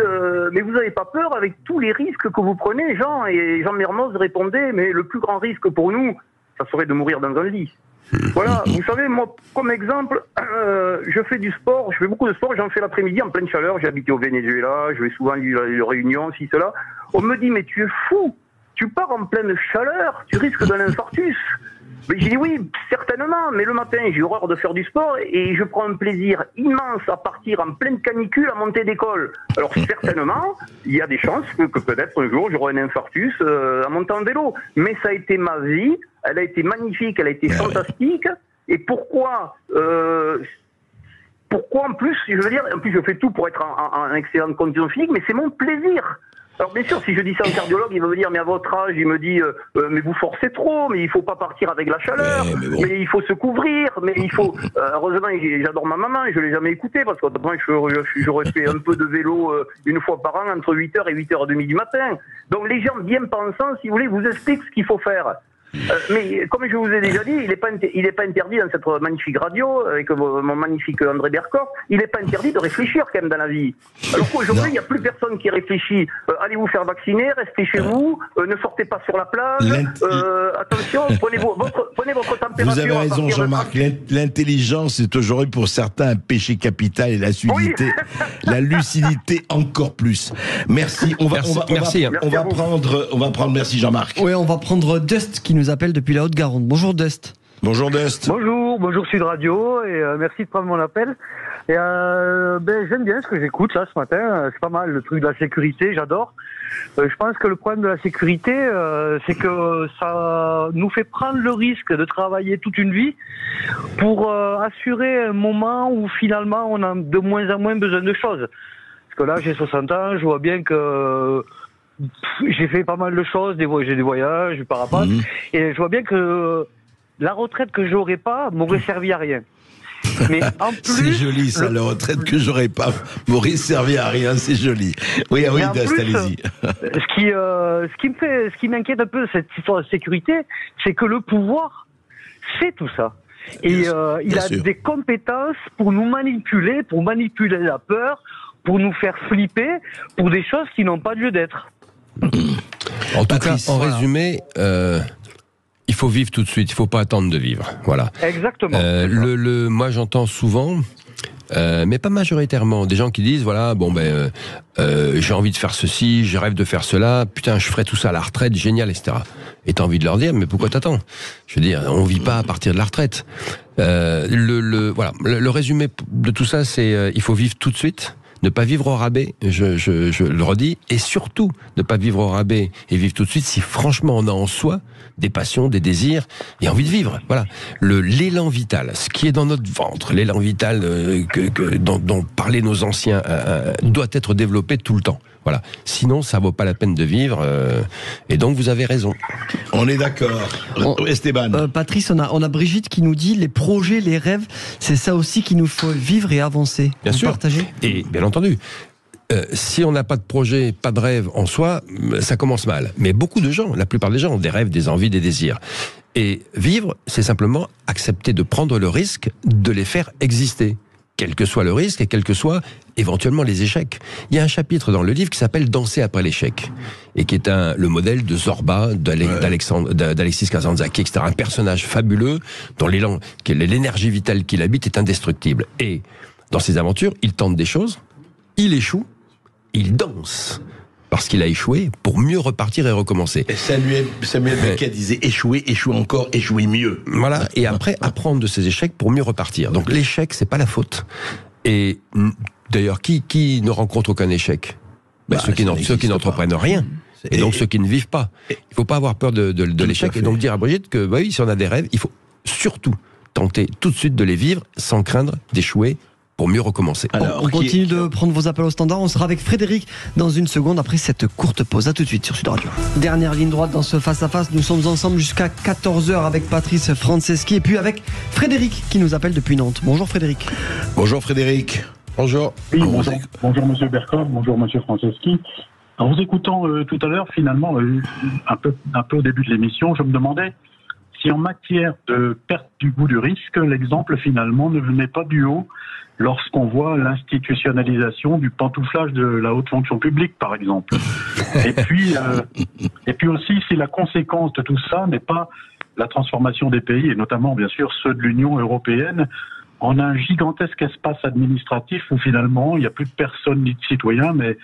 mais vous n'avez pas peur avec tous les risques que vous prenez, Jean? Et Jean Mermoz répondait, mais le plus grand risque pour nous, ça serait de mourir dans un lit. Voilà, vous savez, moi, comme exemple, je fais du sport, je fais beaucoup de sport, j'en fais l'après-midi en pleine chaleur, j'ai habité au Venezuela, je vais souvent à la Réunion, ci, cela. On me dit, mais tu es fou! Tu pars en pleine chaleur, tu risques d'un infarctus. Mais j'ai dit oui, certainement, mais le matin, j'ai horreur de faire du sport et je prends un plaisir immense à partir en pleine canicule à monter d'école. Alors certainement, il y a des chances que peut-être un jour j'aurai un infarctus en montant en vélo. Mais ça a été ma vie, elle a été magnifique, elle a été fantastique. Et pourquoi en plus, je veux dire, en plus je fais tout pour être en excellente condition physique, mais c'est mon plaisir. Alors bien sûr, si je dis ça à un cardiologue, il va me dire, mais à votre âge, il me dit, mais vous forcez trop, mais il faut pas partir avec la chaleur, mais il faut se couvrir, mais il faut... heureusement, j'adore ma maman, je l'ai jamais écoutée, parce qu'autrement, j'aurais fait un peu de vélo une fois par an, entre 8h et 8h30 du matin. Donc les gens bien pensants, si vous voulez, vous expliquent ce qu'il faut faire. Mais comme je vous ai déjà dit, il n'est pas interdit dans cette magnifique radio, avec mon magnifique André Berkoff, il n'est pas interdit de réfléchir quand même dans la vie. Alors qu'aujourd'hui, il n'y a plus personne qui réfléchit. Allez vous faire vacciner, restez chez vous, ne sortez pas sur la plage, attention, prenez votre température. Vous avez raison, Jean-Marc, l'intelligence est aujourd'hui pour certains un péché capital et la lucidité encore plus. Merci. On va prendre, merci Jean-Marc. Oui, on va prendre Dust qui nous appelle depuis la Haute-Garonne. Bonjour Dust. Bonjour Dust. Bonjour Sud Radio et merci de prendre mon appel. Et j'aime bien ce que j'écoute là ce matin, c'est pas mal le truc de la sécurité, j'adore. Je pense que le problème de la sécurité, c'est que ça nous fait prendre le risque de travailler toute une vie pour assurer un moment où finalement on a de moins en moins besoin de choses. Parce que là j'ai 60 ans, je vois bien que j'ai fait pas mal de choses, j'ai des voyages, du parapente, et je vois bien que la retraite que j'aurais pas m'aurait servi à rien. Mais en plus, c'est joli ça, la retraite que j'aurais pas m'aurait servi à rien, c'est joli. Oui, Dust, allez-y. Ce qui m'inquiète un peu de cette histoire de sécurité, c'est que le pouvoir sait tout ça. Et il a des compétences pour nous manipuler, pour manipuler la peur, pour nous faire flipper, pour des choses qui n'ont pas lieu d'être. En tout cas, en résumé, il faut vivre tout de suite, il ne faut pas attendre de vivre. Voilà. Exactement. Moi, j'entends souvent, mais pas majoritairement, des gens qui disent, voilà, j'ai envie de faire ceci, je rêve de faire cela, putain, je ferai tout ça à la retraite, génial, etc. Et t'as envie de leur dire, mais pourquoi t'attends? Je veux dire, on vit pas à partir de la retraite. Le résumé de tout ça, c'est il faut vivre tout de suite. Ne pas vivre au rabais, je le redis, et surtout ne pas vivre au rabais et vivre tout de suite si franchement on a en soi des passions, des désirs et envie de vivre. Voilà, l'élan vital, ce qui est dans notre ventre, l'élan vital dont parlaient nos anciens, doit être développé tout le temps. Voilà. Sinon, ça vaut pas la peine de vivre. Et donc, vous avez raison. On est d'accord. Esteban. Patrice, on a Brigitte qui nous dit les projets, les rêves, c'est ça aussi qu'il nous faut vivre et avancer. Bien sûr. Partager. Et bien entendu. Si on n'a pas de projet, pas de rêve en soi, ça commence mal. Mais beaucoup de gens, la plupart des gens ont des rêves, des envies, des désirs. Et vivre, c'est simplement accepter de prendre le risque de les faire exister. Quel que soit le risque et quels que soient éventuellement les échecs. Il y a un chapitre dans le livre qui s'appelle « Danser après l'échec » et qui est le modèle de Zorba, d'Alexis Kazantzakis, etc. Un personnage fabuleux dont l'énergie vitale qu'il habite est indestructible. Et dans ses aventures, il tente des choses, il échoue, il danse parce qu'il a échoué, pour mieux repartir et recommencer. Et Samuel Beckett disait échouer, échouer encore, échouer mieux. Voilà, et après apprendre de ses échecs pour mieux repartir. Donc l'échec, c'est pas la faute. Et d'ailleurs, qui ne rencontre aucun échec? Ceux qui n'entreprennent rien. Et donc ceux qui ne vivent pas. Il ne faut pas avoir peur de l'échec. Et donc dire à Brigitte que oui, si on a des rêves, il faut surtout tenter tout de suite de les vivre sans craindre d'échouer pour mieux recommencer. Alors, on continue de prendre vos appels au standard. On sera avec Frédéric dans une seconde après cette courte pause. À tout de suite sur Sud Radio. Dernière ligne droite dans ce face-à-face. Nous sommes ensemble jusqu'à 14h avec Patrice Franceschi et puis avec Frédéric qui nous appelle depuis Nantes. Bonjour Frédéric. Bonjour Frédéric. Bonjour. Oui, bonjour Monsieur Berkov, bonjour Monsieur Franceschi. En vous écoutant tout à l'heure, finalement, un peu au début de l'émission, je me demandais si en matière de perte du goût du risque, l'exemple finalement ne venait pas du haut lorsqu'on voit l'institutionnalisation du pantouflage de la haute fonction publique, par exemple. Et puis aussi, si la conséquence de tout ça n'est pas la transformation des pays, et notamment, bien sûr, ceux de l'Union européenne, en un gigantesque espace administratif où finalement, il n'y a plus de personnes ni de citoyens, mais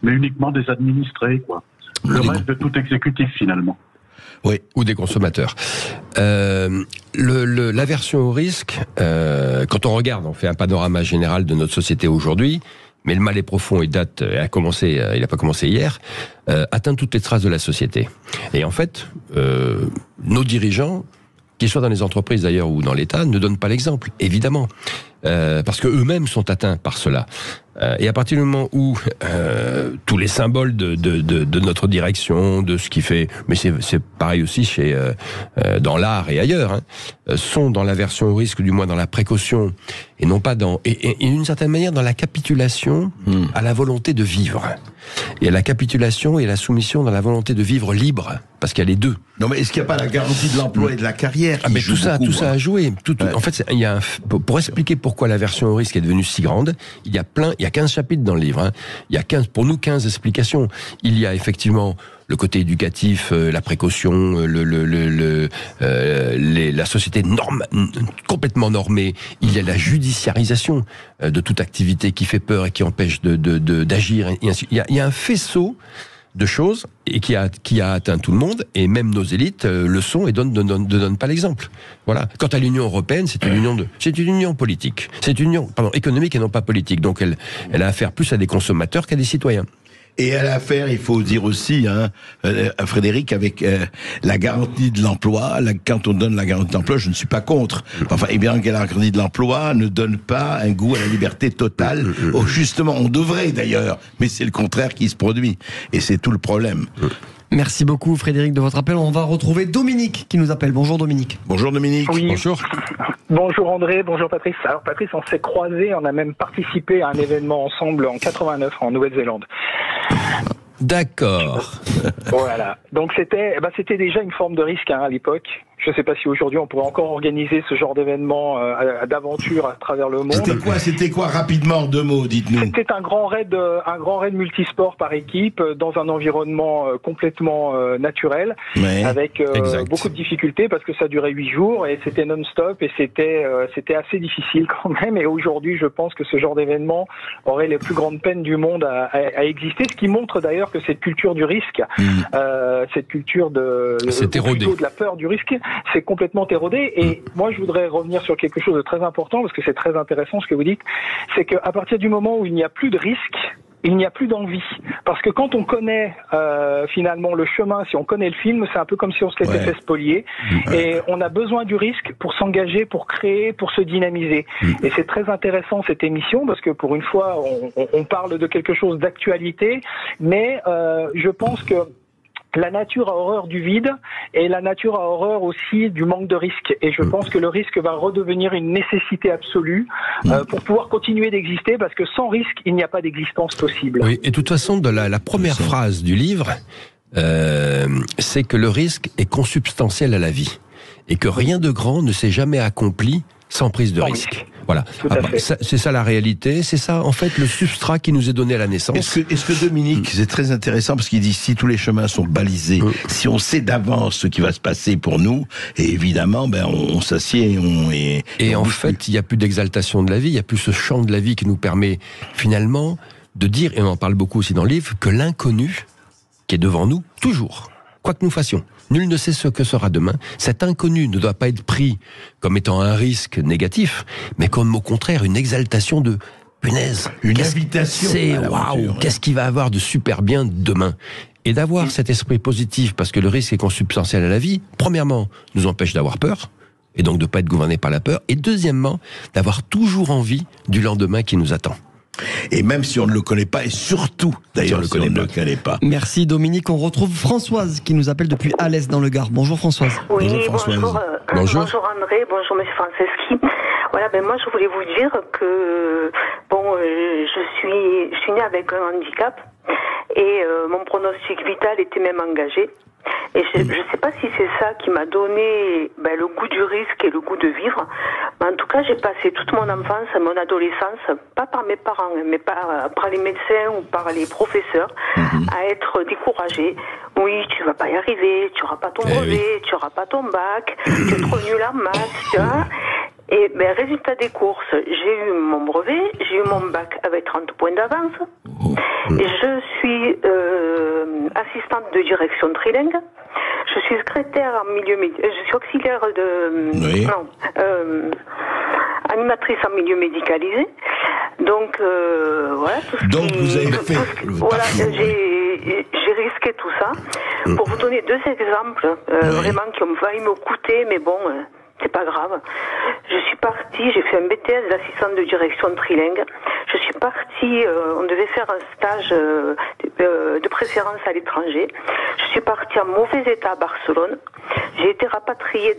uniquement des administrés, quoi. Le reste de tout exécutif, finalement. Oui, ou des consommateurs. L'aversion au risque, quand on regarde, on fait un panorama général de notre société aujourd'hui, mais le mal est profond et il n'a pas commencé hier, atteint toutes les traces de la société. Et en fait, nos dirigeants, qu'ils soient dans les entreprises d'ailleurs ou dans l'État, ne donnent pas l'exemple, évidemment. Parce que eux-mêmes sont atteints par cela. Et à partir du moment où tous les symboles de notre direction, de ce qui fait, mais c'est pareil aussi dans l'art et ailleurs, sont dans l'aversion au risque, du moins dans la précaution, et non pas et d'une certaine manière dans la capitulation à la volonté de vivre. Et à la capitulation et la soumission dans la volonté de vivre libre, parce qu'il y a les deux. Non, mais est-ce qu'il n'y a pas la garantie de l'emploi et de la carrière qui joue beaucoup, tout ça a joué. En fait, pour expliquer pourquoi l'aversion au risque est devenue si grande, il y a 15 chapitres dans le livre. Il y a 15 explications. Il y a effectivement le côté éducatif, la précaution, la société complètement normée. Il y a la judiciarisation de toute activité qui fait peur et qui empêche d'agir. Il y a un faisceau de choses et qui a atteint tout le monde, et même nos élites le sont et ne donnent pas l'exemple. Voilà. Quant à l'Union européenne, c'est une union politique. C'est une union économique et non pas politique. Donc elle a affaire plus à des consommateurs qu'à des citoyens. Et elle a affaire, il faut dire aussi, Frédéric, avec la garantie de l'emploi. Quand on donne la garantie de l'emploi, je ne suis pas contre. Enfin, et bien que la garantie de l'emploi ne donne pas un goût à la liberté totale. Oh, justement, on devrait d'ailleurs, mais c'est le contraire qui se produit. Et c'est tout le problème. Merci beaucoup Frédéric de votre appel. On va retrouver Dominique qui nous appelle. Bonjour Dominique. Bonjour Dominique. Oui. Bonjour. Bonjour André, bonjour Patrice. Alors Patrice, on s'est croisés, on a même participé à un événement ensemble en 89 en Nouvelle-Zélande. D'accord. Voilà. Donc c'était déjà une forme de risque à l'époque. Je ne sais pas si aujourd'hui on pourrait encore organiser ce genre d'événement d'aventure à travers le monde. C'était quoi rapidement, en 2 mots, dites-nous. C'était un grand raid multisport par équipe dans un environnement complètement naturel, avec beaucoup de difficultés parce que ça durait 8 jours et c'était non-stop et c'était assez difficile quand même. Et aujourd'hui, je pense que ce genre d'événement aurait les plus grandes peines du monde à exister, ce qui montre d'ailleurs que cette culture du risque, cette culture de la peur du risque, c'est complètement érodé. Et moi, je voudrais revenir sur quelque chose de très important, parce que c'est très intéressant ce que vous dites, c'est qu'à partir du moment où il n'y a plus de risque, il n'y a plus d'envie. Parce que quand on connaît finalement le chemin, si on connaît le film, c'est un peu comme si on se l'était fait spolier. Et on a besoin du risque pour s'engager, pour créer, pour se dynamiser. Et c'est très intéressant cette émission, parce que pour une fois, on parle de quelque chose d'actualité, mais je pense que la nature a horreur du vide et la nature a horreur aussi du manque de risque. Et je pense que le risque va redevenir une nécessité absolue pour pouvoir continuer d'exister, parce que sans risque, il n'y a pas d'existence possible. Oui, et de toute façon, la première phrase du livre, c'est que le risque est consubstantiel à la vie et que rien de grand ne s'est jamais accompli sans prise de risque. Voilà. C'est ça la réalité, c'est ça en fait le substrat qui nous est donné à la naissance. Est-ce que Dominique, c'est très intéressant parce qu'il dit si tous les chemins sont balisés, si on sait d'avance ce qui va se passer pour nous, et évidemment on s'assied et en fait il n'y a plus d'exaltation de la vie, il n'y a plus ce chant de la vie qui nous permet finalement de dire, et on en parle beaucoup aussi dans le livre, que l'inconnu qui est devant nous, toujours. Quoi que nous fassions, nul ne sait ce que sera demain. Cet inconnu ne doit pas être pris comme étant un risque négatif, mais comme au contraire une exaltation de punaise. Une invitation. C'est waouh, qu'est-ce qu'il va avoir de super bien demain? Et d'avoir cet esprit positif, parce que le risque est consubstantiel à la vie, premièrement, nous empêche d'avoir peur, et donc de ne pas être gouverné par la peur, et deuxièmement, d'avoir toujours envie du lendemain qui nous attend. Et même si on ne le connaît pas, et surtout, d'ailleurs, si on ne le connaît pas. Merci Dominique. On retrouve Françoise qui nous appelle depuis Alès dans le Gard. Bonjour Françoise. Oui, bonjour Françoise. Bonjour André, bonjour Monsieur Franceschi. Voilà, moi je voulais vous dire que je suis née avec un handicap et mon pronostic vital était même engagé. Et je ne sais pas si c'est ça qui m'a donné le goût du risque et le goût de vivre. Mais en tout cas, j'ai passé toute mon enfance, mon adolescence, pas par mes parents, mais par les médecins ou par les professeurs, à être découragée. Oui, tu vas pas y arriver, tu n'auras pas ton brevet, tu n'auras pas ton bac, tu es trop nul en maths, tu vois. Et résultat des courses, j'ai eu mon brevet, j'ai eu mon bac avec 30 points d'avance. Et je suis assistante de direction trilingue. Je suis secrétaire en milieu médical. Je suis auxiliaire de... animatrice en milieu médicalisé. Donc, voilà. Donc, vous avez fait... Voilà, j'ai risqué tout ça. Pour vous donner deux exemples, vraiment, qui ont failli me coûter, mais bon... c'est pas grave. Je suis partie, j'ai fait un BTS d'assistante de direction trilingue. Je suis partie, on devait faire un stage de préférence à l'étranger. Je suis partie en mauvais état à Barcelone. J'ai été rapatriée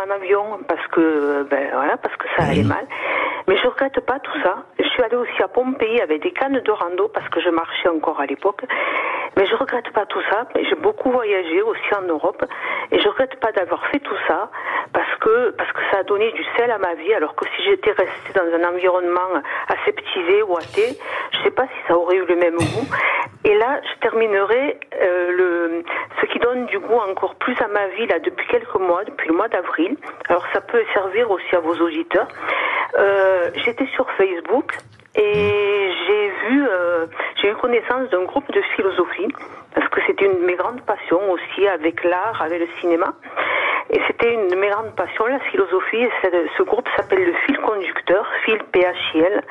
en avion parce que ça allait mal. Mais je regrette pas tout ça. Je suis allée aussi à Pompéi avec des cannes de rando parce que je marchais encore à l'époque. Mais je regrette pas tout ça. J'ai beaucoup voyagé aussi en Europe et je regrette pas d'avoir fait tout ça parce que ça a donné du sel à ma vie. Alors que si j'étais restée dans un environnement aseptisé ou athée, je sais pas si ça aurait eu le même goût. Et là, je terminerai ce qui donne du goût encore plus à ma vie là depuis quelques mois, depuis le mois d'avril. Alors ça peut servir aussi à vos auditeurs. J'étais sur Facebook et j'ai eu connaissance d'un groupe de philosophie parce que c'était une de mes grandes passions aussi avec l'art, avec le cinéma. Et c'était une de mes grandes passions, la philosophie. Et ce groupe s'appelle le Fil Conducteur, Fil PHIL.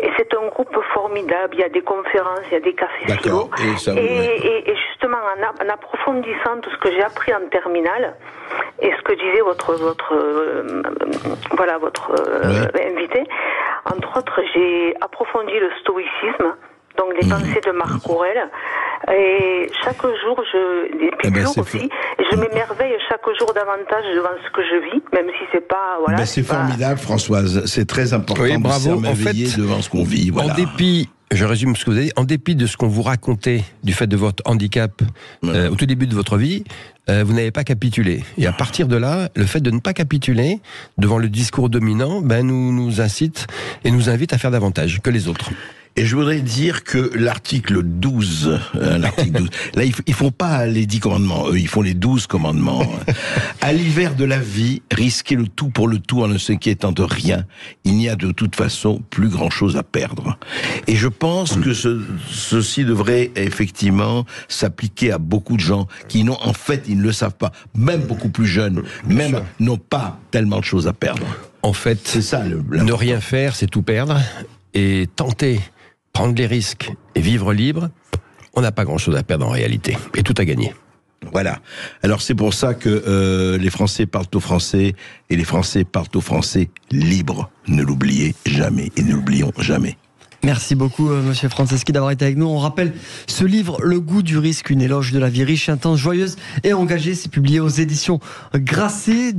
Et c'est un groupe formidable. Il y a des conférences, il y a des cafés philo. Et justement, en approfondissant tout ce que j'ai appris en terminale, et ce que disait votre invité, entre autres, j'ai approfondi le stoïcisme, donc les pensées de Marc Aurèle. Et chaque jour, aussi, et je m'émerveille chaque jour davantage devant ce que je vis, même si c'est pas... Voilà, c'est formidable, Françoise. C'est très important de s'émerveiller devant ce qu'on vit. Voilà. En dépit... Je résume ce que vous avez dit. En dépit de ce qu'on vous racontait du fait de votre handicap au tout début de votre vie, vous n'avez pas capitulé. Et à partir de là, le fait de ne pas capituler devant le discours dominant, nous incite et nous invite à faire davantage que les autres. Et je voudrais dire que l'article 12, là, ils font pas les 10 commandements, eux, ils font les 12 commandements. À l'hiver de la vie, risquer le tout pour le tout en ne s'inquiétant de rien. Il n'y a de toute façon plus grand chose à perdre. Et je pense que ceci devrait effectivement s'appliquer à beaucoup de gens qui ils ne le savent pas, même beaucoup plus jeunes, n'ont pas tellement de choses à perdre. En fait, c'est ça, ne rien faire, c'est tout perdre. Et tenter, prendre les risques et vivre libre, on n'a pas grand-chose à perdre en réalité. Et tout à gagner. Voilà. Alors c'est pour ça que les Français parlent aux Français et les Français parlent aux Français libres. Ne l'oubliez jamais et ne l'oublions jamais. Merci beaucoup, Monsieur Franceschi, d'avoir été avec nous. On rappelle ce livre, Le goût du risque, une éloge de la vie riche, intense, joyeuse et engagée. C'est publié aux éditions Grasset.